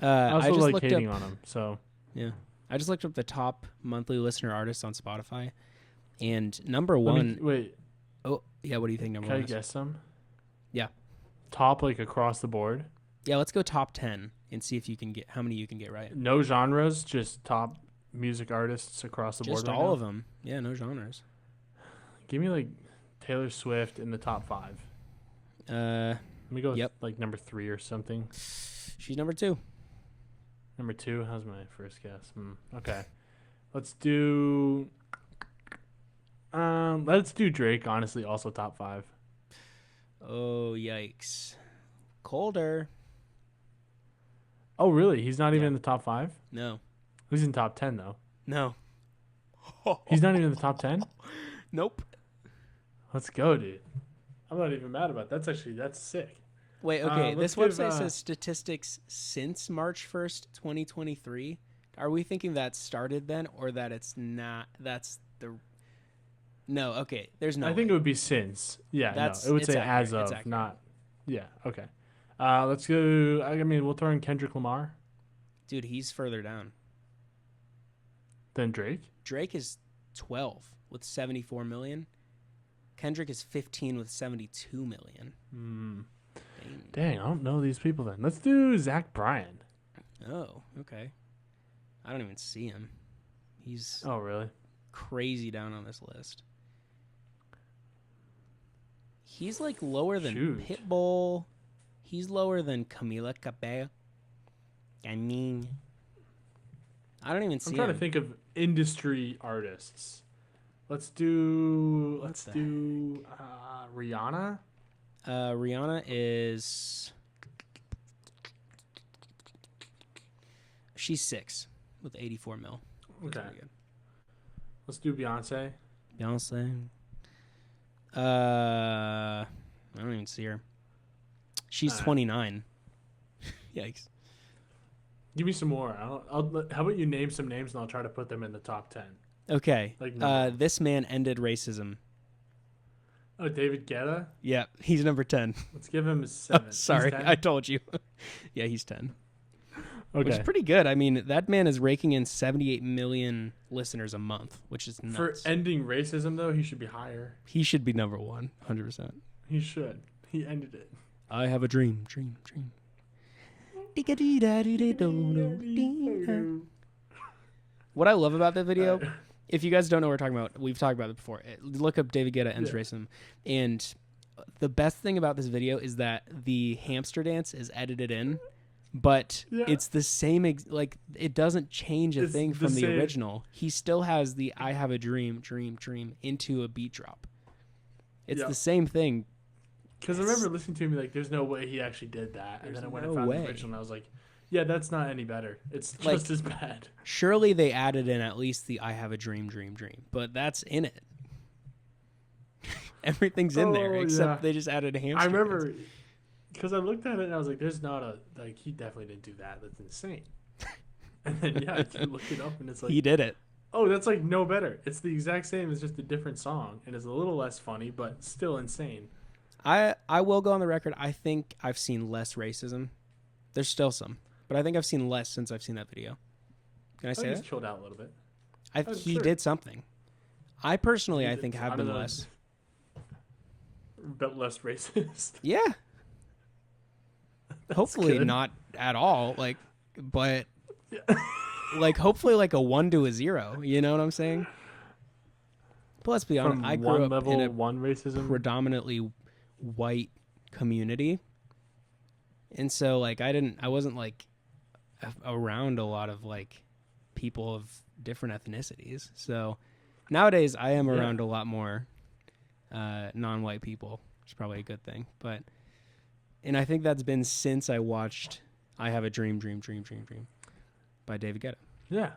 I also just like looked hating up, on them. So yeah, I just looked up the top monthly listener artists on Spotify, and number one. Wait. Oh yeah, what do you think number Can one I is? guess some? Yeah. Top like across the board. Yeah, let's go top 10 and see if you can get how many you can get right. No genres, just top music artists across the board. Just right all now? of them. Yeah, no genres. Give me like Taylor Swift in the top 5. Let me go with like number 3 or something. She's number 2. Number 2? How's my first guess? Okay. Let's do Drake, honestly, also top 5. Oh, yikes. Colder. Oh, really? He's not even in the top 5? No. He's in top 10 though. No. He's not even in the top 10? Nope. Let's go, dude. I'm not even mad about that. That's sick. Wait, okay. Let's This give, website says statistics since March 1st, 2023. Are we thinking that started then, or that it's not? That's the. No, okay. There's no. I think it would be since. Yeah, it would say as of, not. Yeah, okay. Let's go. I mean, we'll throw in Kendrick Lamar. Dude, he's further down. Than Drake? Drake is 12 with 74 million. Kendrick is 15 with 72 million. Dang, I don't know these people then. Let's do Zach Bryan. Oh, okay. I don't even see him. He's Oh, really? crazy down on this list. He's like lower than Shoot. Pitbull. He's lower than Camila Cabello. I mean, I don't even see I'm trying him. to think of industry artists. Let's do Rihanna. Rihanna is... She's 6 with 84 mil. That's Okay. pretty good. Let's do Beyonce. Beyonce. I don't even see her. She's 29. Yikes. Give me some more. How about you name some names and I'll try to put them in the top 10. Okay. Like this man ended racism. Oh, David Guetta? Yeah, he's number 10. Let's give him a 7. Oh, sorry, He's 10? I told you. Yeah, he's 10. Okay. Which is pretty good. I mean, that man is raking in 78 million listeners a month, which is nuts. For ending racism, though, he should be higher. He should be number 1, 100%. He should. He ended it. I have a dream. What I love about that video, if you guys don't know what we're talking about, we've talked about it before. Look up David Guetta ends racism. And the best thing about this video is that the hamster dance is edited in. But it's the same, it doesn't change a thing from the original. He still has the I have a dream into a beat drop. It's the same thing. Because I remember listening to him like, there's no way he actually did that. And then I went and found the original and I was like, yeah, that's not any better. It's just as bad. Surely they added in at least the I have a dream. But that's in it. Everything's in there except they just added a hamster. I remember... Because I looked at it and I was like, there's not a... Like, he definitely didn't do that. That's insane. And then, you look it up and it's like... He did it. Oh, that's like no better. It's the exact same. It's just a different song. And it's a little less funny, but still insane. I will go on the record. I think I've seen less racism. There's still some. But I think I've seen less since I've seen that video. Can I say that? He's chilled out a little bit. He did something. I personally, I think, have been less. But less racist. Yeah. Hopefully not at all, but hopefully like a 1 to a 0. You know what I'm saying? But let's be honest. I grew up in a racism predominantly white community, and so I wasn't around a lot of people of different ethnicities. So nowadays I am around a lot more non-white people, which is probably a good thing, but. And I think that's been since I watched I Have a Dream by David Guetta. Yeah.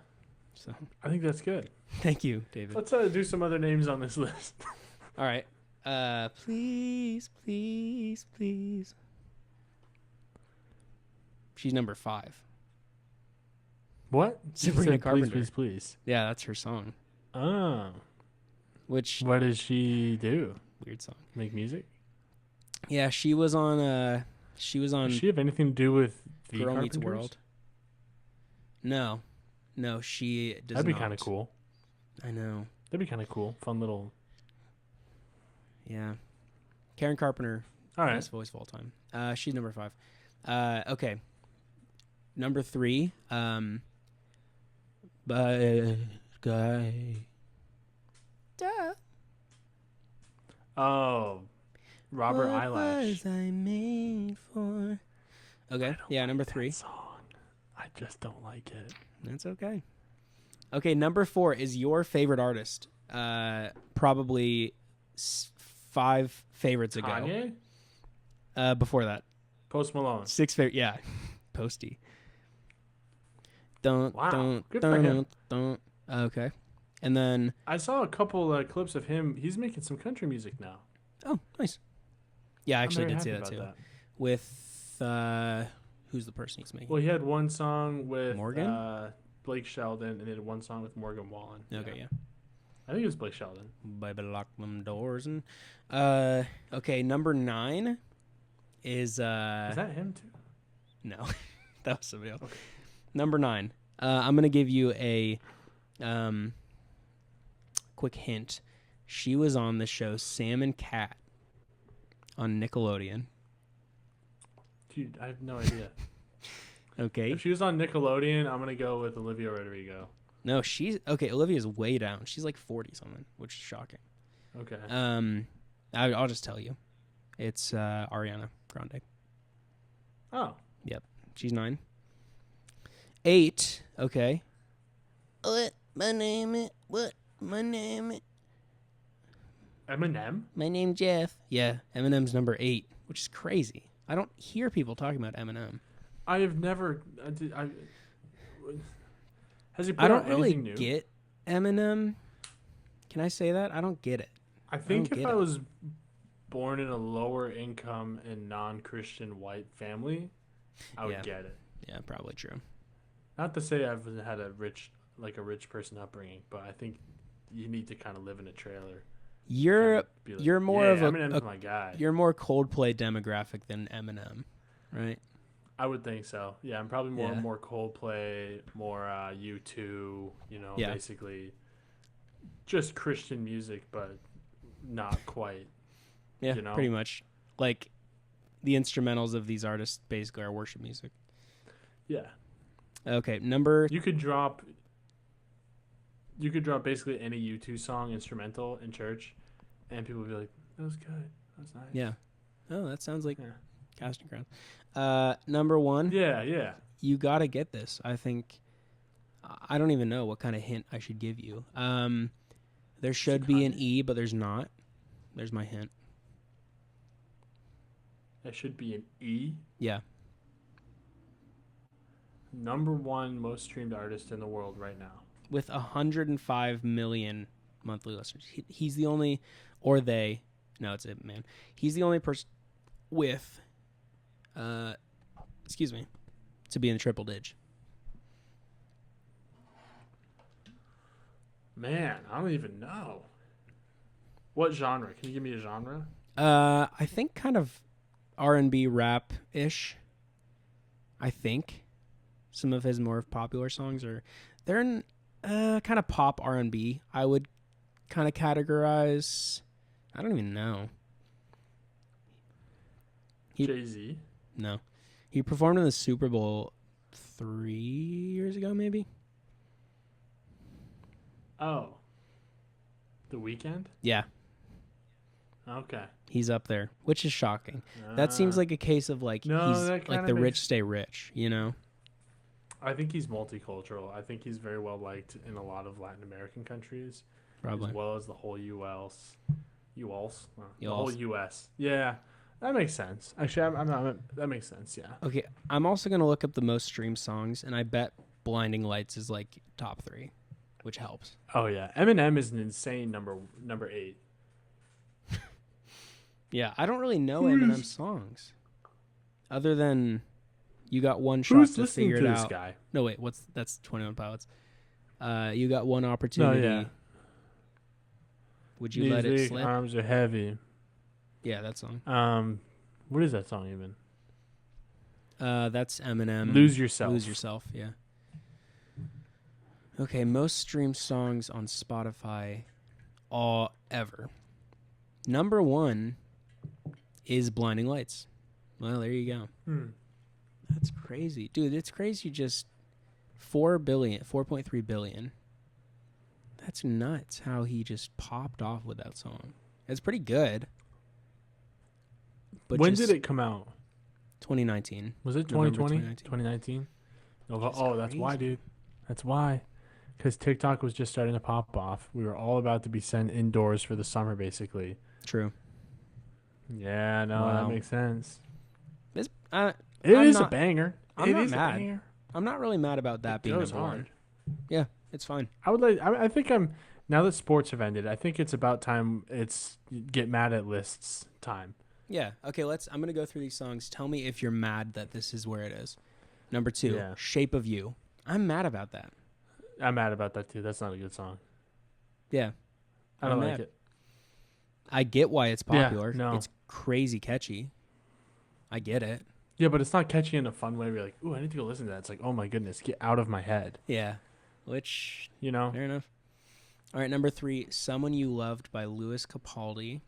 So I think that's good. Thank you, David. Let's do some other names on this list. All right. Please. She's number 5. What? Sabrina Carpenter. Please. Yeah, that's her song. Oh. What does she do? Weird song. Make music? Yeah, she was on. Does she have anything to do with the Girl Carpenters? Meets World? No, she does. That'd be kind of cool. I know. That'd be kind of cool. Fun little. Yeah, Karen Carpenter. All right. Best voice of all time. She's number 5. Okay. Number 3. Bad guy. Duh. Oh. Robert Eyelash. Was I made for? Okay, yeah, number 3. Song. I just don't like it. That's okay. Okay, number 4 is your favorite artist. Probably 5 favorites ago. Kanye? Before that. Post Malone. 6 favorite. Yeah, Posty. Don't. Good for him. Okay, and then I saw a couple clips of him. He's making some country music now. Oh, nice. Yeah, I actually did see that too. That. With who's the person he's making? Well, he had one song with Morgan, Blake Sheldon, and he had one song with Morgan Wallen. Okay, yeah. I think it was Blake Sheldon. Baby, lock them doors and. Okay, number 9 is. Is that him too? No, that was somebody else. Okay. Number 9. I'm gonna give you a quick hint. She was on the show Sam and Cat on Nickelodeon. Dude, I have no idea. Okay. If she was on Nickelodeon, I'm gonna go with Olivia Rodrigo. No, Olivia's way down. She's like 40 something, which is shocking. Okay. I'll just tell you, it's Ariana Grande. Oh. Yep, she's 9. 8. Okay. What my name is? Eminem? My name's Jeff. Yeah, Eminem's number 8, which is crazy. I don't hear people talking about Eminem. I have never. Has he put I don't out really anything new? get Eminem. Can I say that? I don't get it. I think don't if get I it. was born in a lower income and non-Christian white family, I would Yeah. get it. Yeah, probably true. Not to say I've had a rich person upbringing, but I think you need to kind of live in a trailer. You're Be like, you're more yeah, of Eminem's my guy. you're more Coldplay demographic than Eminem, right? I would think so. Yeah, I'm probably Yeah. more Coldplay, more U2. Yeah. Basically just Christian music, but not quite. Yeah, You know? pretty much. Like the instrumentals of these artists basically are worship music. Yeah. Okay, You could drop basically any U2 song instrumental in church, and people would be like, "That was good. That was nice." Yeah. Oh, that sounds like Yeah. Casting Crowns. Number 1. Yeah. You gotta get this. I think. I don't even know what kind of hint I should give you. There should be an E, but there's not. There's my hint. That should be an E. Yeah. Number 1 most streamed artist in the world right now. With 105 million monthly listeners. He's the only, or they. No, it's it, man. He's the only person with, to be in the triple dig. Man, I don't even know. What genre? Can you give me a genre? I think kind of R&B rap ish. I think some of his more popular songs they're in kind of pop R&B. I would kind of categorize. I don't even know. Jay-Z. No, he performed in the Super Bowl 3 years ago, maybe. Oh. The Weeknd? Yeah, Okay. he's up there, which is shocking. That seems like a case of like No, he's that like kinda the rich makes- stay rich, you know? I think he's multicultural. I think he's very well liked in a lot of Latin American countries, Probably. as well as the whole U.S. The whole US. U.S. Yeah, that makes sense. Actually, I'm not. That makes sense. Yeah. Okay, I'm also gonna look up the most streamed songs, and I bet "Blinding Lights" is like top 3, which helps. Oh yeah, Eminem is an insane number 8. Yeah, I don't really know Eminem's songs, other than "You Got One Shot Who's to listening Figure to It this Out." guy? No, wait, that's 21 Pilots. You got one opportunity. yeah. Would you These let it big slip? arms are heavy. Yeah, that song. What is that song even? That's Eminem. Lose Yourself. Lose Yourself. Yeah. Okay, most streamed songs on Spotify, all ever. Number 1 is "Blinding Lights." Well, there you go. That's crazy, dude. It's crazy. Just 4.3 billion. That's nuts. How he just popped off with that song. It's pretty good. But When just did it come out? 2019. Was it November 2020? 2019? Oh, that's why, crazy. dude. That's why. Because TikTok was just starting to pop off. We were all about to be sent indoors for the summer, basically. True. Yeah, no, Wow. that makes sense. It It I'm is not- a banger. I'm It not is mad. a banger. I'm not really mad about that It being goes number 1. hard. Yeah, it's fine. I think I'm now that sports have ended. I think it's about time. It's get mad at lists time. Yeah. Okay, I'm going to go through these songs. Tell me if you're mad that this is where it is. Number 2, Yeah. Shape of You. I'm mad about that. I'm mad about that too. That's not a good song. Yeah. I don't I'm like mad. it. I get why it's Yeah, popular. no. It's crazy catchy. I get it. Yeah, but it's not catchy in a fun way. Where you're like, ooh, I need to go listen to that. It's like, oh my goodness, get out of my head. Yeah. Which, You know? fair enough. All right, number 3, Someone You Loved by Louis Capaldi.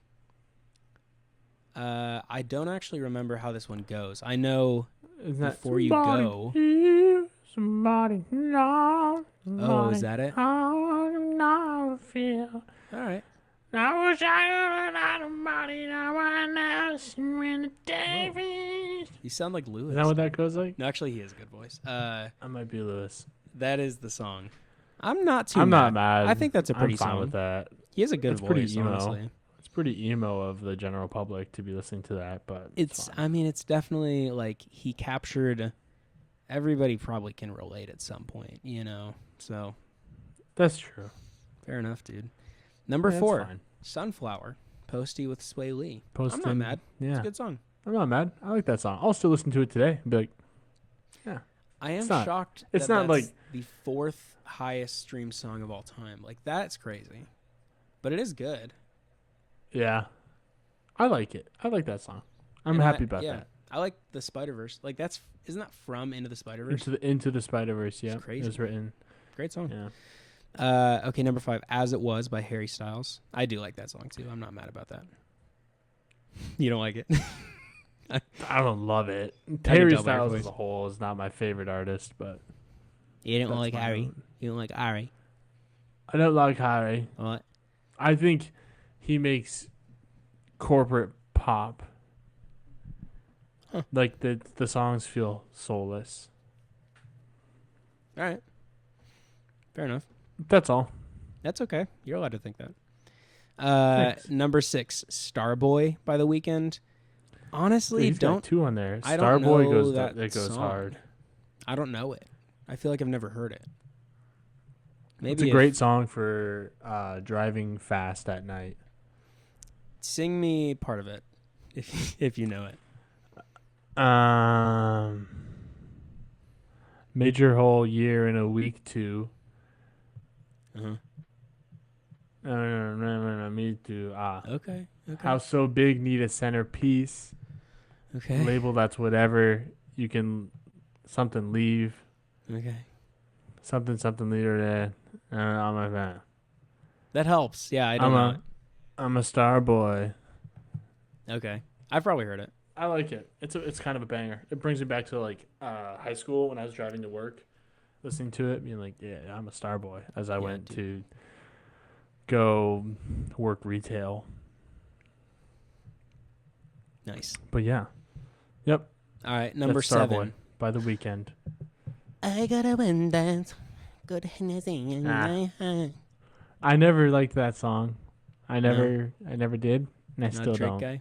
I don't actually remember how this one goes. I know Isn't that Before You somebody Go. here, somebody know, Oh, is that it? I feel. All right. I wish I could have somebody now and else when the day is. You sound like Louis. Is that what that goes like? No, actually, he has a good voice. I might be Lewis. That is the song. I'm not too I'm mad. not mad. I think that's a pretty I'm fine song. with that. He has a good It's pretty voice, emo. honestly. It's pretty emo of the general public to be listening to that, but It's it's definitely like he captured. Everybody probably can relate at some point, So that's true. fair enough, dude. Number Yeah, 4, that's fine. Sunflower, Posty with Sway Lee. I'm not Postin', mad. Yeah, It's a good song. I'm not mad. I like that song. I'll still listen to it today. And be like, yeah. I am It's not- shocked it's that not that's like- the 4th highest streamed song of all time. Like, that's crazy. But it is good. Yeah, I like it. I like that song. I'm And happy about that. I like the Spider-Verse. Like, isn't that from Into the Spider-Verse? Into the Spider-Verse, yeah. crazy. It was written. Great song. Yeah. Okay, number 5, As It Was by Harry Styles. I do like that song, too. I'm not mad about that. You don't like it? I don't love it. can Harry tell by your Styles voice. as a whole is not my favorite artist, but You don't that's like my Harry? vote. You don't like Harry? I don't like Harry. What? I think he makes corporate pop. Huh. Like the songs feel soulless. All right. Fair enough. That's all. That's okay. You're allowed to think that. Thanks. Number 6, Starboy by The Weeknd. Honestly, He's got don't 2 on there. I don't Starboy know goes that it goes song. hard. I don't know it. I feel like I've never heard it. Maybe It's a great song for driving fast at night. Sing me part of it, if you know it. Major whole year in a week 2. Uh-huh. Me too. Okay. How so big need a centerpiece. Okay. Label that's whatever you can. Something leave. Okay. Something leader there. I'm a fan. That helps. Yeah, I don't know it. I'm a star boy. Okay. I've probably heard it. I like it. It's kind of a banger. It brings me back to like high school when I was driving to work, listening to it, being like, yeah, I'm a star boy as I went to go work retail. Nice. But yeah. Yep. All right, number That's 7. Starboy by The Weeknd. I gotta win that. Good anything in my hand. I never liked that song. I never did, and I Not still Drake don't. guy.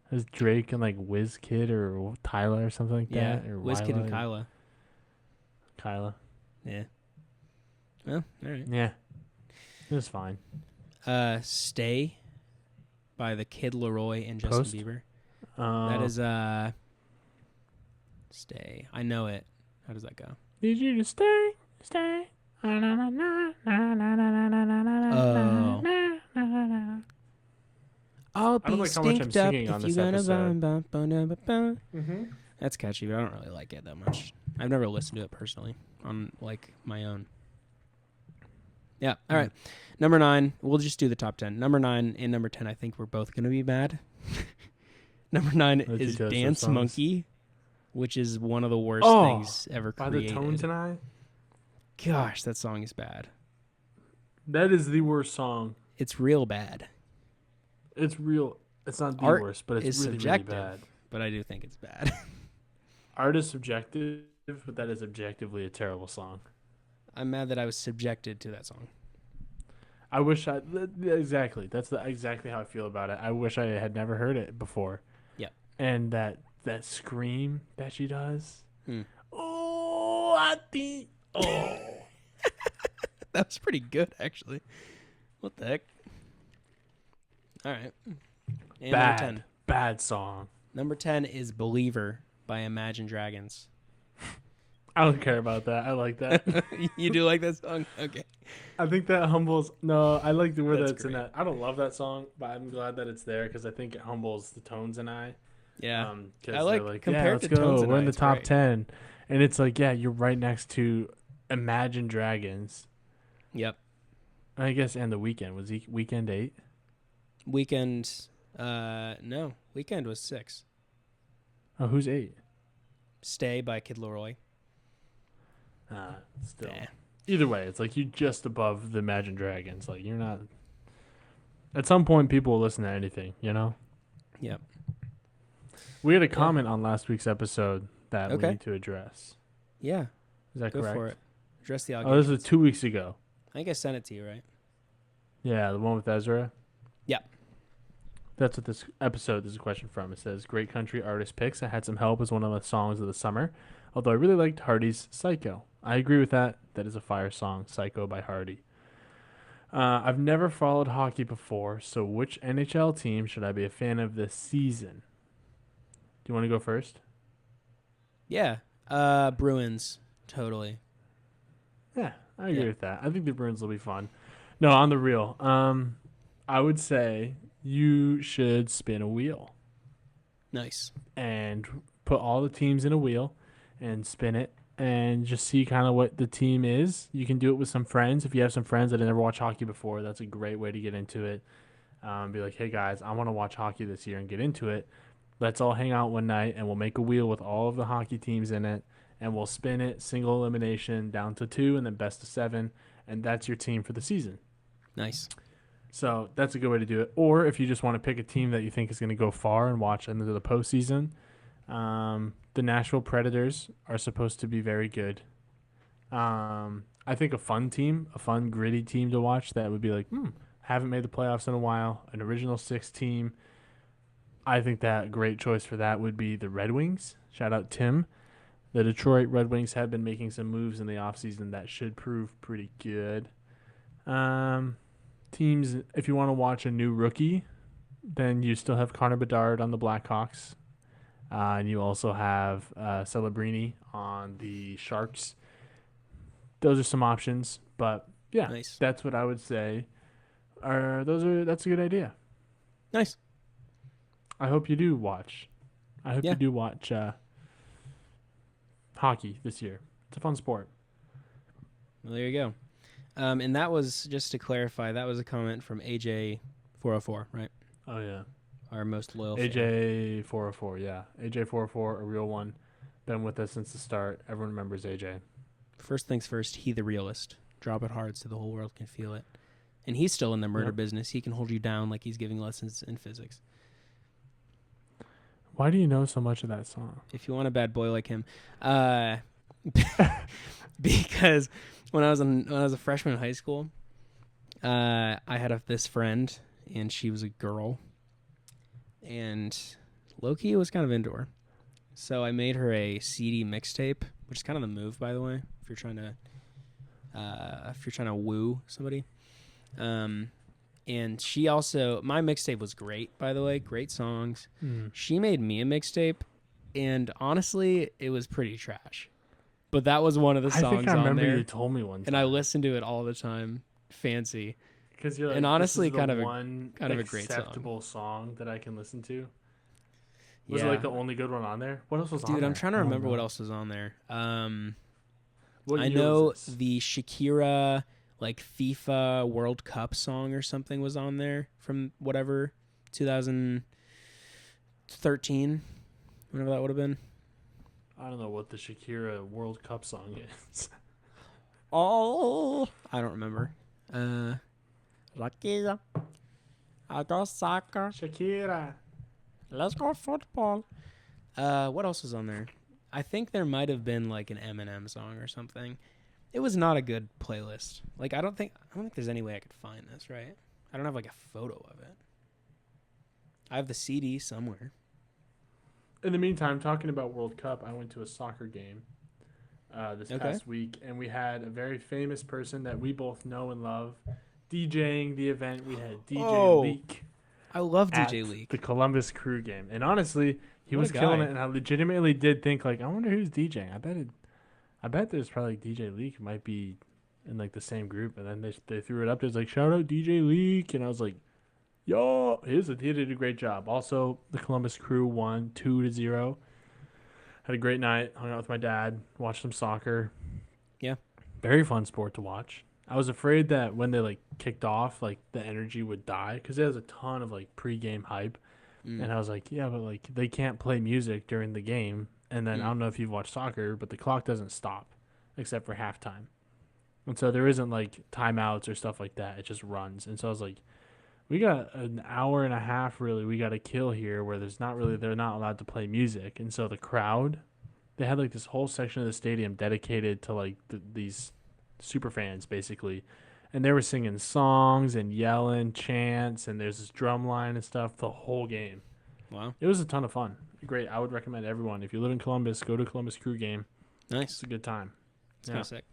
It was Drake and like Wizkid or Tyler or something like Yeah, that. Or Wizkid and Kyla. Kyla. Yeah. Well, all right. Yeah. It was fine. Stay by the Kid Laroi and Justin Post? Bieber. That is Stay. I know it. How does that go? Need you to stay. I'll I don't be like how much I'm stinked up singing on if this you gotta episode. ba-ba-ba-ba. That's catchy, but I don't really like it that much. I've never listened to it personally on like my own. Yeah. All right. Number 9. We'll just do the top 10. Number 9 and number 10. I think we're both gonna be mad. Number 9 Let's is do those Dance songs. Monkey, which is one of the worst Oh, things ever By created. The Tones and I. Gosh, that song is bad. That is the worst song. It's real bad, It's real. It's not the Art worst, but it's is really, subjective. really bad. but I do think it's bad. Art is subjective, but that is objectively a terrible song. I'm mad that I was subjected to that song. I wish exactly. That's exactly how I feel about it. I wish I had never heard it before. Yep. And that scream that she does. Hmm. Oh, I think. Oh. That was pretty good, actually. What the heck? All right. And number 10. Bad song. Number 10 is Believer by Imagine Dragons. I don't care about that. I like that. You do like that song? Okay. I think that humbles. No, I like the word That's that's in great. that. I don't love that song, but I'm glad that it's there because I think it humbles the Tones and I. Yeah. 'Cause I like they're like, compared yeah, let's to go. Tones and We're I, in the it's top great. 10, and it's like, yeah, you're right next to Imagine Dragons. Yep. I guess, and The Weeknd was he Weekend 8. Weekend. No. Weekend was 6. Oh, who's 8? Stay by Kid Laroi. Still. Nah. Either way, it's like you just above the Imagine Dragons. Like you're not. At some point, people will listen to anything. You know. Yep. We had a comment on last week's episode that Okay. we need to address. Yeah. Is that Go correct? for it. Address the Oh, allegations. this was 2 weeks ago. I think I sent it to you, right? Yeah, the one with Ezra. Yeah. That's what this is a question from. It says, great country artist picks. I had some help as one of the songs of the summer, although I really liked Hardy's Psycho. I agree with that. That is a fire song, Psycho by Hardy. I've never followed hockey before, so which NHL team should I be a fan of this season? Do you want to go first? Yeah. Bruins. Totally. Yeah, I agree with that. I think the Bruins will be fun. No, on the real, I would say you should spin a wheel. Nice. And put all the teams in a wheel and spin it and just see kind of what the team is. You can do it with some friends. If you have some friends that have never watched hockey before, that's a great way to get into it. Be like, hey, guys, I want to watch hockey this year and get into it. Let's all hang out one night, and we'll make a wheel with all of the hockey teams in it, and we'll spin it single elimination down to 2 and then best of 7, and that's your team for the season. Nice. So that's a good way to do it. Or if you just want to pick a team that you think is going to go far and watch into the postseason, the Nashville Predators are supposed to be very good. I think a fun team, a fun, gritty team to watch that would be like, haven't made the playoffs in a while, an original 6 team. I think that great choice for that would be the Red Wings. Shout out Tim. The Detroit Red Wings have been making some moves in the offseason that should prove pretty good. Teams, if you want to watch a new rookie, then you still have Connor Bedard on the Blackhawks. And you also have Celebrini on the Sharks. Those are some options. But, yeah, nice. That's what I would say. That's a good idea. Nice. I hope you do watch. You do watch hockey this year. It's a fun sport. Well, there you go. And that was, just to clarify, that was a comment from AJ404, right? Oh, yeah. Our most loyal AJ404, yeah. AJ404, a real one. Been with us since the start. Everyone remembers AJ. First things first, he the realist. Drop it hard so the whole world can feel it. And he's still in the murder business. He can hold you down like he's giving lessons in physics. Why do you know so much of that song? If you want a bad boy like him. Because when I was a freshman in high school, I had this friend, and she was a girl. And low-key, it was kind of indoor. So I made her a CD mixtape, which is kind of the move, by the way, if you're trying to woo somebody. And she also, my mixtape was great, by the way, great songs. She made me a mixtape, and honestly, it was pretty trash. But that was one of the songs on there. I think I remember you told me one time. And I listened to it all the time. Fancy. Because you're like, and honestly, this is kind of a great song. Acceptable song that I can listen to. Was it like the only good one on there? What else was on there? Dude, I'm trying to remember what else was on there. What I year know was this? the Shakira like FIFA World Cup song or something was on there from whatever 2013, whenever that would have been. I don't know what the Shakira World Cup song is. Oh, I don't remember. Shakira, I go soccer. Shakira, let's go football. What else was on there? I think there might have been like an Eminem song or something. It was not a good playlist. Like I don't think there's any way I could find this, right? I don't have like a photo of it. I have the CD somewhere. In the meantime, talking about World Cup, I went to a soccer game this past week, and we had a very famous person that we both know and love DJing the event. We had DJ Leak. I love DJ Leak. The Columbus Crew game. And honestly, he was killing it, and I legitimately did think, like, I wonder who's DJing. I bet there's probably DJ Leak might be in, like, the same group. And then they threw it up. There's like, shout out DJ Leak. And I was like, yo, he did a great job. Also, the Columbus Crew won 2-0. Had a great night. Hung out with my dad. Watched some soccer. Yeah. Very fun sport to watch. I was afraid that when they, like, kicked off, like, the energy would die. Because there was a ton of, like, pregame hype. And I was like, yeah, but, like, they can't play music during the game. And then I don't know if you've watched soccer, but the clock doesn't stop except for halftime. And so there isn't, like, timeouts or stuff like that. It just runs. And so I was like, we got an hour and a half, really, we got to kill here where they're not allowed to play music. And so the crowd, they had, like, this whole section of the stadium dedicated to, like, these super fans, basically. and they were singing songs and yelling chants, and there's this drum line and stuff the whole game. Wow. It was a ton of fun. Great. I would recommend everyone, if you live in Columbus, go to Columbus Crew game. Nice. It's a good time. It's kind of sick.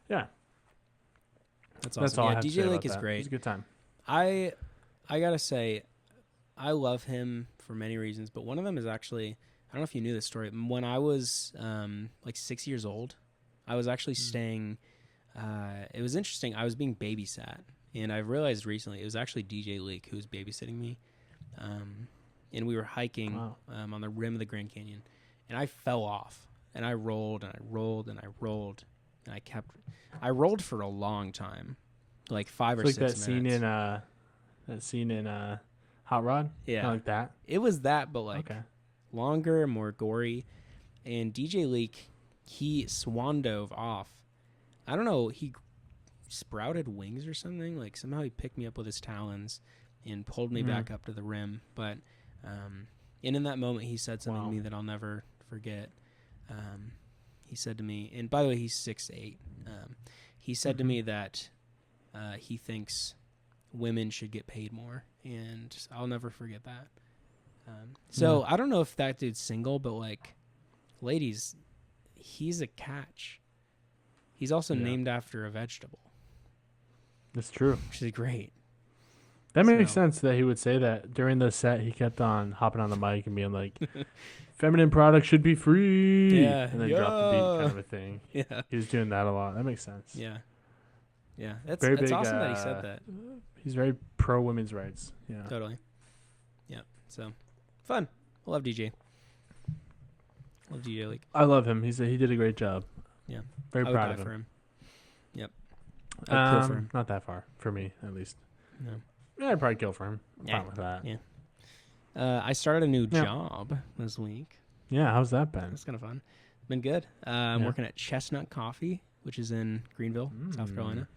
Yeah. That's awesome. That's all I Yeah, have to DJ say Lake about is that. great. It's a good time. I gotta say, I love him for many reasons, but one of them is actually, I don't know if you knew this story. When I was like 6 years old, I was actually staying. It was interesting. I was being babysat, and I realized recently it was actually DJ Leak who was babysitting me. And we were hiking on the rim of the Grand Canyon, and I fell off, and I rolled and I rolled and I rolled, and I rolled for a long time, like 5 or 6 minutes. That scene in Hot Rod. Yeah, Kinda like that. It was that, but like longer, more gory. And DJ Leak, he swan dove off. I don't know, he sprouted wings or something. Like somehow he picked me up with his talons and pulled me back up to the rim. But and in that moment, he said something to me that I'll never forget. He said to me, and by the way, he's 6'8". He said to me that he thinks women should get paid more, and I'll never forget that. So I don't know if that dude's single, but like, ladies, he's a catch. He's also named after a vegetable. That's true. Which is great. That makes sense that he would say that. During the set, he kept on hopping on the mic and being like, feminine products should be free. Yeah. And then drop the beat kind of a thing. Yeah. He was doing that a lot. That makes sense. Yeah. Yeah. That's big, awesome that he said that. He's very pro women's rights. Yeah. Totally. Yeah. So, fun. I love DJ. Love DJ Leak. I love him. He did a great job. Yeah. Very I proud would of die him. for him. Yep. I'd kill for him. Not that far. For me, at least. No. Yeah, I'd probably kill for him. I'm Yeah. fine with that. Yeah. I started a new job this week. Yeah, how's that been? It's kind of fun. It's been good. I'm working at Chestnut Coffee, which is in Greenville, South Carolina.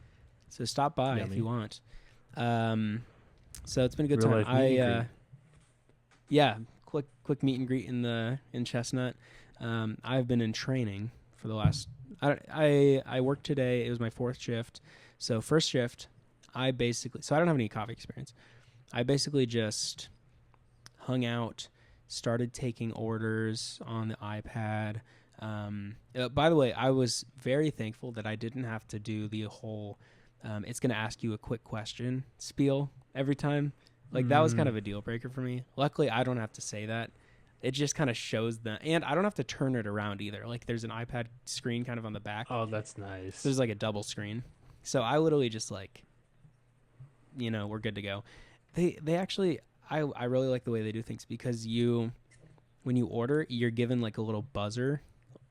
So stop by if you want. So it's been a good Real time. Quick meet and greet in Chestnut. I've been in training for the last. I worked today. It was my 4th shift. So first shift, I don't have any coffee experience. I basically just hung out, started taking orders on the iPad. By the way, I was very thankful that I didn't have to do the whole it's going to ask you a quick question spiel every time. Like that was kind of a deal breaker for me. Luckily, I don't have to say that. It just kind of shows and I don't have to turn it around either. Like there's an iPad screen kind of on the back. Oh, that's nice. So there's like a double screen. So I literally just like, we're good to go. They actually, I really like the way they do things because when you order, you're given like a little buzzer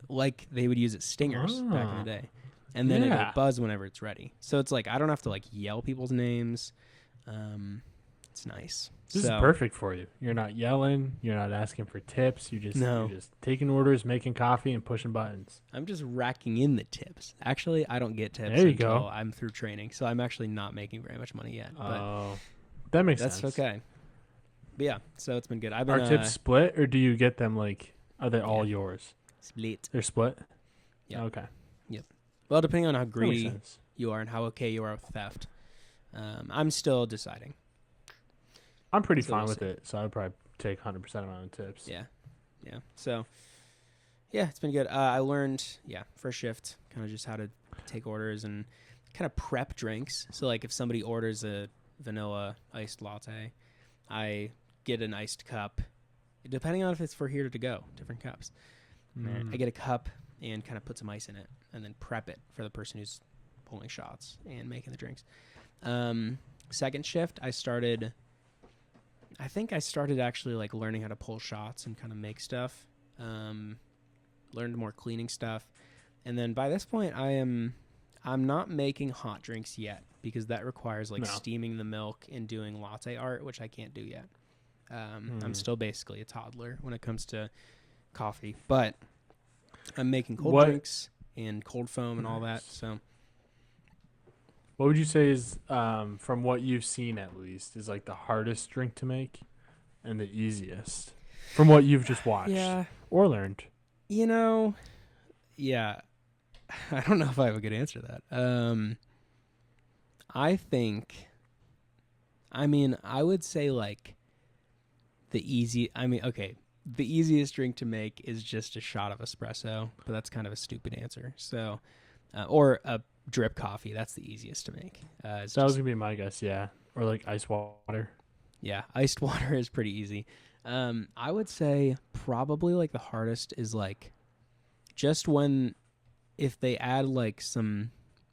like they would use at Stingers back in the day. And then it'll buzz whenever it's ready. So it's like I don't have to like yell people's names. It's nice. This is perfect for you. You're not yelling. You're not asking for tips. You're just taking orders, making coffee, and pushing buttons. I'm just racking in the tips. Actually, I don't get tips go. I'm through training. So I'm actually not making very much money yet. Oh, that makes sense. That's okay. But yeah, so it's been good. I've been, Are tips split, or do you get them are they all yours? Split. They're split? Yeah. Okay. Yep. Well, depending on how greedy you are and how okay you are with theft. I'm still deciding. I'm pretty fine with it, so I'd probably take 100% of my own tips. Yeah. Yeah. So, yeah, it's been good. I learned, first shift, kind of just how to take orders and kind of prep drinks. So, like, if somebody orders a vanilla iced latte, I get an iced cup, depending on if it's for here to go, different cups. I get a cup and kind of put some ice in it and then prep it for the person who's pulling shots and making the drinks. Second shift, I started actually like learning how to pull shots and kind of make stuff. Learned more cleaning stuff. And then by this point I'm not making hot drinks yet because that requires steaming the milk and doing latte art, which I can't do yet. I'm still basically a toddler when it comes to coffee, but I'm making cold drinks and cold foam and all that. So what would you say is, from what you've seen at least, is like the hardest drink to make and the easiest from what you've just watched or learned? Yeah. I don't know if I have a good answer to that. I think, I would say like okay, the easiest drink to make is just a shot of espresso, but that's kind of a stupid answer. So, or a drip coffee. That's the easiest to make. That was going to be my guess, yeah. Or like ice water. Yeah, iced water is pretty easy. I would say probably like the hardest is like just if they add like some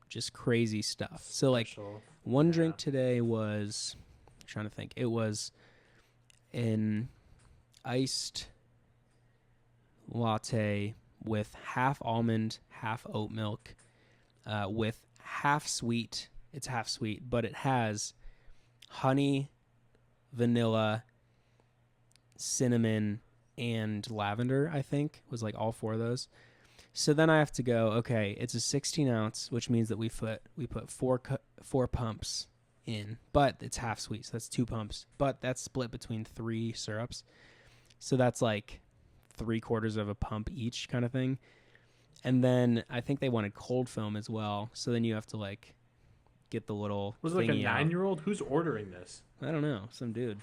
just crazy stuff. So like one drink today was, I'm trying to think, it was an iced latte with half almond, half oat milk, with half sweet. It's half sweet, but it has honey, vanilla, cinnamon, and lavender, I think, was like all 4 of those. So then I have to go, okay, it's a 16 ounce, which means that we put 4 pumps in, but it's half sweet, so that's 2 pumps, but that's split between 3 syrups. So that's like 3/4 of a pump each kind of thing. And then I think they wanted cold foam as well. So then you have to like get the little was it like a 9-year-old? Who's ordering this? I don't know, some dude.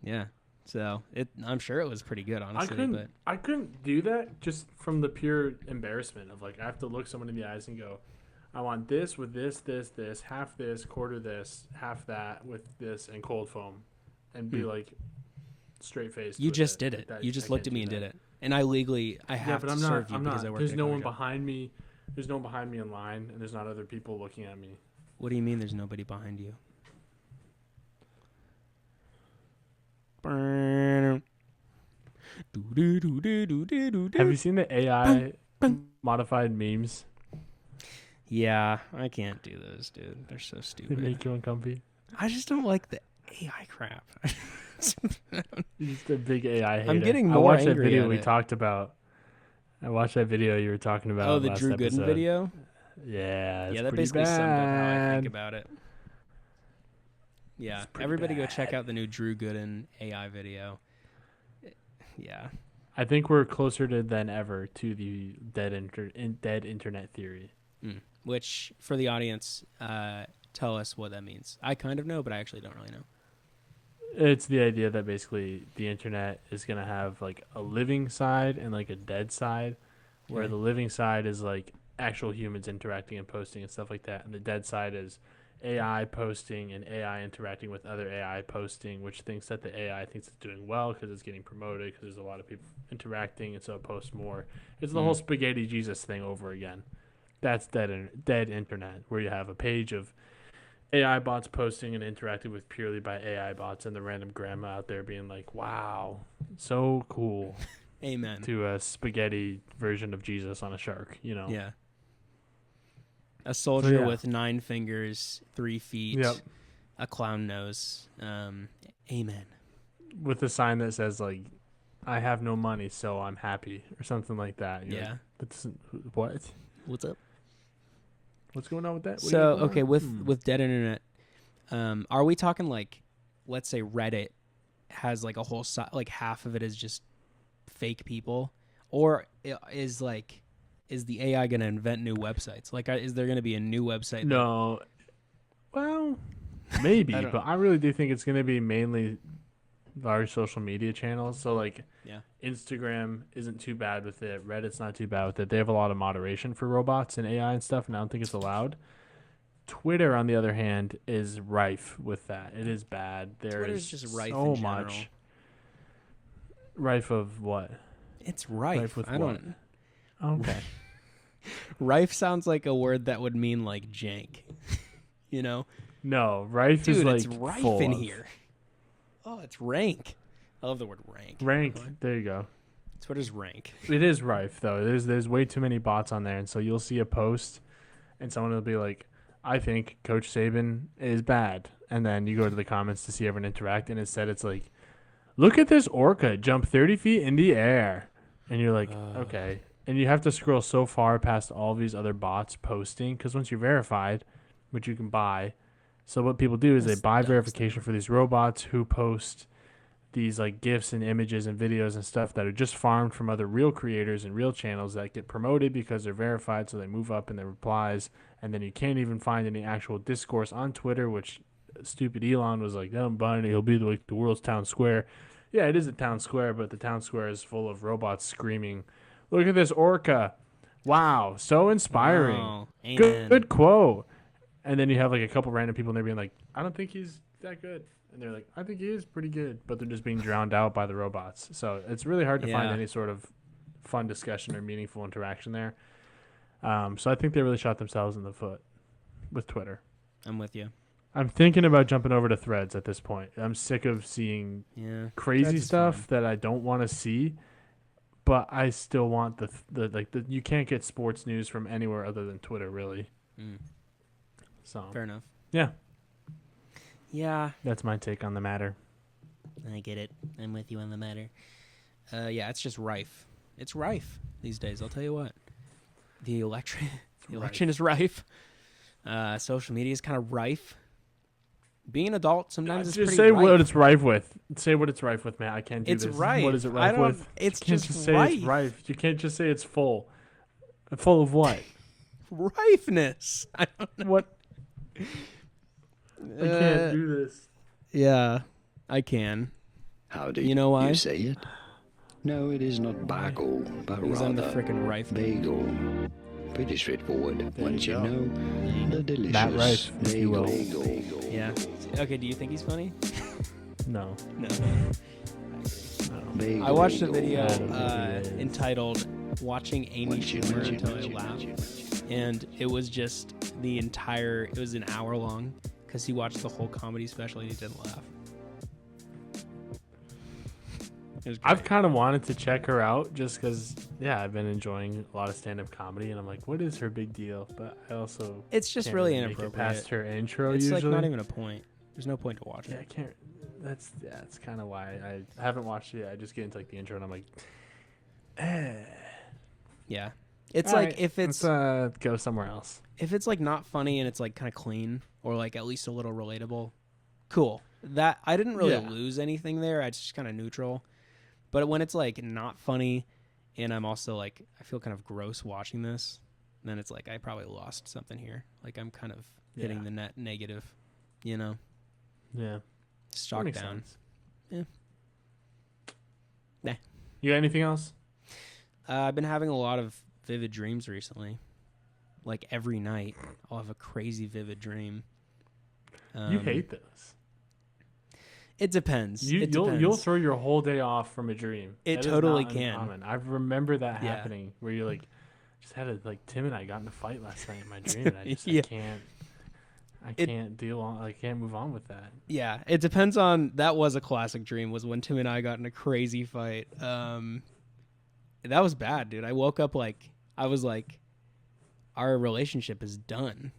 Yeah. So I'm sure it was pretty good, honestly. I couldn't do that just from the pure embarrassment of like I have to look someone in the eyes and go, I want this with this, half this, quarter this, half that with this, and cold foam, and be like straight faced. You just did it. You just looked at me and did it, and I have to serve you because I work. There's no one behind me. There's no one behind me in line, and there's not other people looking at me. What do you mean? There's nobody behind you? Have you seen the AI modified memes? Yeah, I can't do those, dude. They're so stupid. They make you uncomfy. I just don't like the AI crap. Just a big AI hater. I'm getting more I watched angry that video at we it. talked about. I watched that video you were talking about. Oh, the last Drew episode. Gooden video? Yeah, that basically summed up how I think about it. Yeah, everybody go check out the new Drew Gooden AI video. Yeah. I think we're closer than ever to the dead internet theory. Which, for the audience, tell us what that means. I kind of know, but I actually don't really know. It's the idea that basically the internet is going to have like a living side and like a dead side, where the living side is like actual humans interacting and posting and stuff like that, and the dead side is AI posting and AI interacting with other AI posting, which thinks that the AI thinks it's doing well because it's getting promoted because there's a lot of people interacting, and so it posts more. It's the whole spaghetti Jesus thing over again. That's dead internet, where you have a page of AI bots posting and interacting with purely by AI bots, and the random grandma out there being like, wow, so cool. Amen. To a spaghetti version of Jesus on a shark, you know? Yeah. A soldier with 9 fingers, 3 feet, a clown nose. Amen. With a sign that says, like, I have no money, so I'm happy, or something like that. You're what? What's up? What's going on with that? So, okay, with dead internet, are we talking like, let's say Reddit has like a whole like half of it is just fake people, or is the AI going to invent new websites? Like, is there going to be a new website? No. Well, maybe, but I really do think it's going to be mainly large social media channels. So, like, Instagram isn't too bad with it. Reddit's not too bad with it. They have a lot of moderation for robots and AI and stuff, and I don't think it's allowed. Twitter, on the other hand, is rife with that. It is bad. Twitter's just rife so in general. much. Rife of what? It's rife. Rife with I what? don't. Okay. Rife sounds like a word that would mean like jank, you know? No, rife is like it's rife full in of. here. Oh, it's rank. I love the word rank. Rank. There you go. Twitter's rank. It is rife though. There's way too many bots on there, and so you'll see a post, and someone will be like, "I think Coach Saban is bad," and then you go to the comments to see everyone interact, and instead it's like, "Look at this orca jump 30 feet in the air," and you're like, "Okay." And you have to scroll so far past all these other bots posting, because once you're verified, which you can buy, so what people do is they buy verification for these robots who post these like GIFs and images and videos and stuff that are just farmed from other real creators and real channels that get promoted because they're verified, so they move up in the replies, and then you can't even find any actual discourse on Twitter, which stupid Elon was like, "Don't buy it, he'll be like the world's town square." Yeah, it is a town square, but the town square is full of robots screaming, "Look at this orca! Wow, so inspiring! Wow. Good quote." And then you have like a couple random people, and they're being like, "I don't think he's that good." And they're like, "I think he is pretty good," but they're just being drowned out by the robots. So it's really hard to find any sort of fun discussion or meaningful interaction there. So I think they really shot themselves in the foot with Twitter. I'm with you. I'm thinking about jumping over to Threads at this point. I'm sick of seeing crazy stuff that I don't want to see, but I still want the you can't get sports news from anywhere other than Twitter, really. So fair enough. Yeah. Yeah. That's my take on the matter. I get it. I'm with you on the matter. Yeah, it's just rife. It's rife these days, I'll tell you what. The election is rife. Social media is kind of rife. Being an adult sometimes is just pretty say rife. what it's rife with. Say what it's rife with, man. I can't do it's this. Rife. What is it rife with? It's you can't just say rife. it's rife. You can't just say it's full. Full of what? Rifeness. I don't know. What? I can't do this. Yeah, I can. How do you know why? you say it? No, it is not bagel, but Because I'm the rather frickin' rife. bagel. Pretty straightforward once you know the delicious Matt Rife, if you will. bagel. Yeah. Okay, do you think he's funny? No. No. Bagel. I watched a video I don't think he is. entitled "Watching Amy Schumer Until I Laugh," and it was just it was an hour long because he watched the whole comedy special and he didn't laugh. It was great. I've kind of wanted to check her out just because, I've been enjoying a lot of stand-up comedy, and I'm like, what is her big deal? But I also It's just can't really make it inappropriate. past her intro. It's usually, like not even a point. There's no point to watch Yeah, I it. can't. That's kind of why I haven't watched it yet. I just get into like the intro, and I'm like, Yeah. It's all like right, if it's let's go somewhere else. if it's like not funny and it's like kind of clean or like at least a little relatable, cool. That I didn't really lose anything there. It's just kind of neutral. But when it's like not funny and I'm also like I feel kind of gross watching this, then it's like I probably lost something here. Like I'm kind of hitting the net negative, you know. Yeah. Stock Makes down. sense. Yeah. Nah. You got anything else? I've been having a lot of vivid dreams recently. Like every night, I'll have a crazy vivid dream. You hate those. It depends. You'll throw your whole day off from a dream. It That totally is not can. uncommon. I remember that happening where you're like, just had Tim and I got in a fight last night in my dream, and I just I can't deal on. I can't move on with that. Yeah, it depends on. That was a classic dream. Was when Tim and I got in a crazy fight. That was bad, dude. I woke up like I was like, our relationship is done.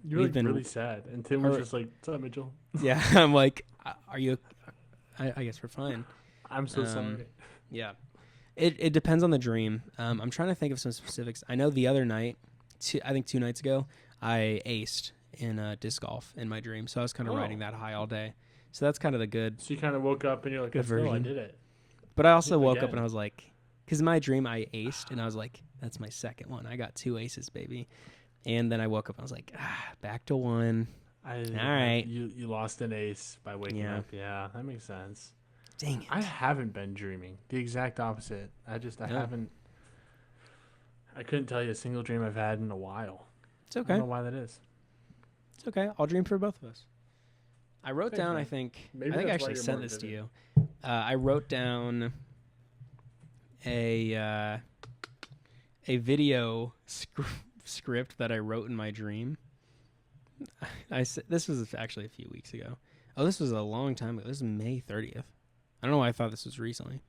You were really sad, and Tim was just like, "What's up, Mitchell?" Yeah, I'm like, "Are you?" I guess we're fine. I'm so sorry. Yeah, it depends on the dream. I'm trying to think of some specifics. I know the other night, I think 2 nights ago, I aced in disc golf in my dream, so I was kind of riding that high all day. So that's kind of the good. So you kind of woke up and you're like, "I did it." But I also woke up and I was like, because in my dream I aced, and I was like, "That's my second one. I got 2 aces, baby." And then I woke up and I was like, back to 1. All right. You lost an ace by waking up. Yeah, that makes sense. Dang it. I haven't been dreaming. The exact opposite. I haven't. I couldn't tell you a single dream I've had in a while. It's okay. I don't know why that is. It's okay. I'll dream for both of us. I wrote down, man. I think Maybe I that's why actually you're sent more this to vivid. you. I wrote down a video script that I wrote in my dream. This was actually a few weeks ago. Oh, this was a long time ago. This is May 30th. I don't know why I thought this was recently.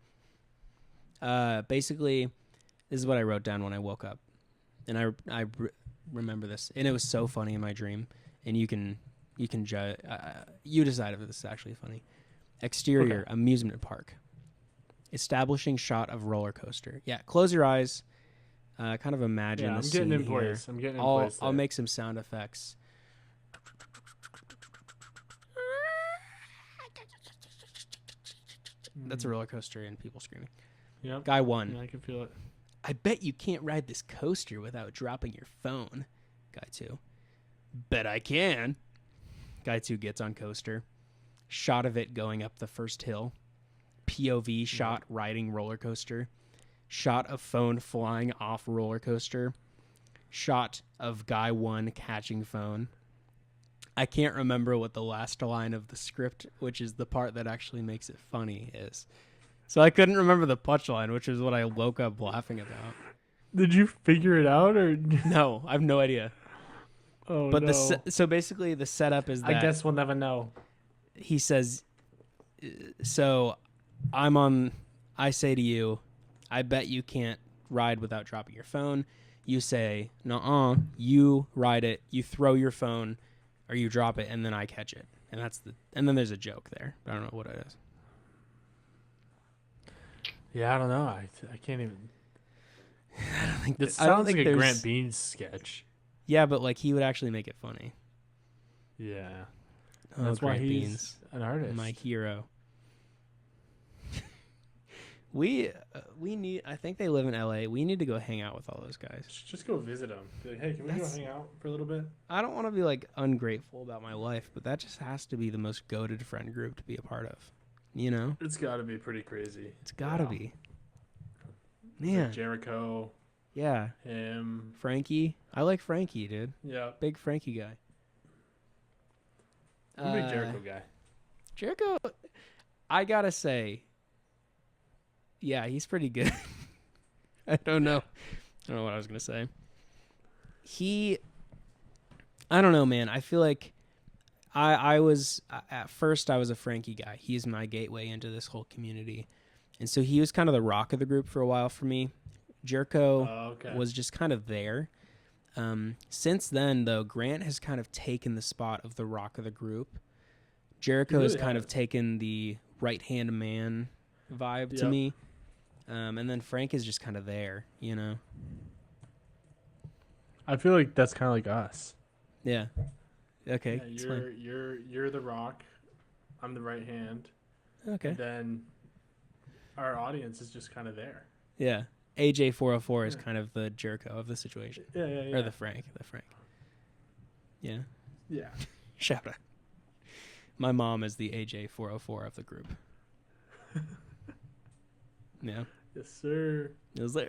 Basically, this is what I wrote down when I woke up. And I remember this. And it was so funny in my dream. And you can judge. You decide if this is actually funny. Exterior, amusement park. Establishing shot of roller coaster. Yeah, close your eyes. Kind of imagine Yeah, a I'm scene getting in here. place. I'm getting in place. I'll make some sound effects. That's a roller coaster and people screaming. Yep. Guy 1. Yeah, I can feel it. I bet you can't ride this coaster without dropping your phone. Guy 2. Bet I can. Guy 2 gets on coaster. Shot of it going up the first hill. POV shot riding roller coaster. Shot of phone flying off roller coaster. Shot of guy 1 catching phone. I can't remember what the last line of the script, which is the part that actually makes it funny, is. So I couldn't remember the punchline, which is what I woke up laughing about. Did you figure it out or No, I have no idea. Oh, but no. So basically the setup is that I guess we'll never know. He says, so I say to you, I bet you can't ride without dropping your phone. You say, nuh-uh, you ride it, you throw your phone, or you drop it, and then I catch it. And then there's a joke there. I don't know what it is. Yeah, I don't know. I can't even. I don't think It sounds like a Grant Beans sketch. Yeah, but like he would actually make it funny. Yeah. Oh, That's why Grant he's Beans, an artist. my hero. We need. I think they live in LA. We need to go hang out with all those guys. Just go visit them. Be like, hey, can we go hang out for a little bit? I don't want to be like ungrateful about my life, but that just has to be the most goated friend group to be a part of. You know, It's got to be pretty crazy. it's gotta be. Like Man, Jericho, yeah, him. Frankie. I like Frankie, dude. Yeah. Big Frankie guy. I'm a big Jericho guy. Jericho, I gotta say, yeah, he's pretty good. I don't know what I was gonna say. I don't know, man. I feel like I was at first I was a Frankie guy. He's my gateway into this whole community, and so he was kind of the rock of the group for a while for me. Jericho was just kind of there. Since then, though, Grant has kind of taken the spot of the rock of the group. Jericho has kind of taken the right-hand man vibe to me. And then Frank is just kind of there, you know? I feel like that's kind of like us. Yeah. Okay. Yeah, you're the rock. I'm the right hand. Okay. And then our audience is just kind of there. Yeah. AJ404 is kind of the Jericho of the situation. Yeah. Or the Frank. Yeah. Yeah. Shout out. My mom is the AJ404 of the group. Yeah. Yes, sir. It was like,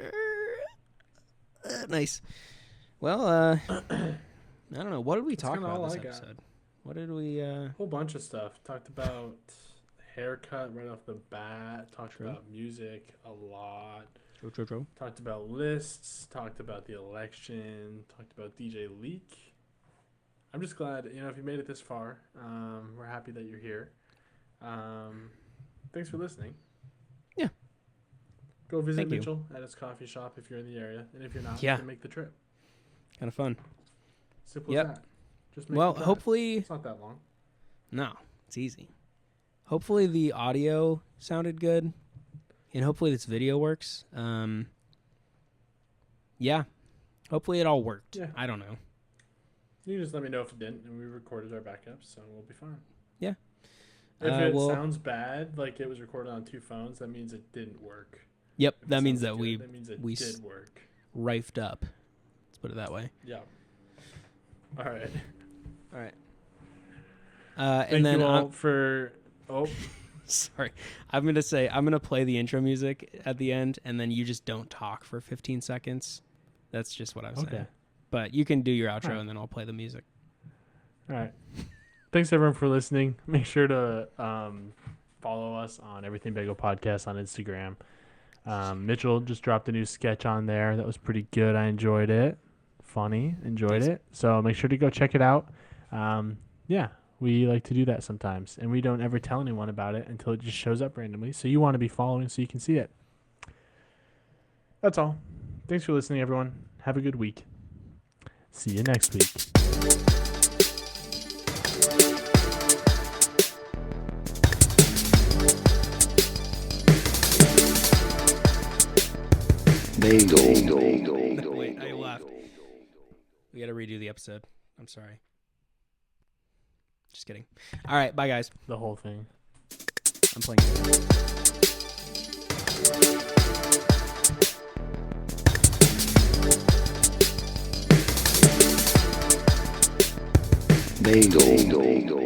nice. Well, I don't know. What did we talk about this episode? What did we... A whole bunch of stuff. Talked about haircut right off the bat. Talked about music a lot. True. Talked about lists. Talked about the election. Talked about DJ Leak. I'm just glad, if you made it this far, we're happy that you're here. Thanks for listening. Yeah. Go visit Mitchell at his coffee shop if you're in the area. And if you're not, you can make the trip. Kind of fun. Simple as that. Just make the drive. Hopefully... It's not that long. No, it's easy. Hopefully the audio sounded good. And hopefully this video works. Yeah. Hopefully it all worked. Yeah. I don't know. You can just let me know if it didn't, and we recorded our backups, so we'll be fine. Yeah. If it sounds bad, like it was recorded on two phones, that means it didn't work. Yep, If that means sounds that good, we did work. Rifed up. Let's put it that way. Yeah. All right. And then you all for... Oh. Sorry. I'm going to play the intro music at the end, and then you just don't talk for 15 seconds. That's just what I was saying. But you can do your outro, and then I'll play the music. All right. Thanks, everyone, for listening. Make sure to follow us on Everything Bagel Podcast on Instagram. Mitchell just dropped a new sketch on there. That was pretty good. I enjoyed it. Funny. Enjoyed it. So make sure to go check it out. Yeah, we like to do that sometimes. And we don't ever tell anyone about it until it just shows up randomly. So you want to be following so you can see it. That's all. Thanks for listening, everyone. Have a good week. See you next week. Bagel. Wait, I laughed. We got to redo the episode. I'm sorry. Just kidding. All right, bye, guys. The whole thing. I'm playing. Bagel.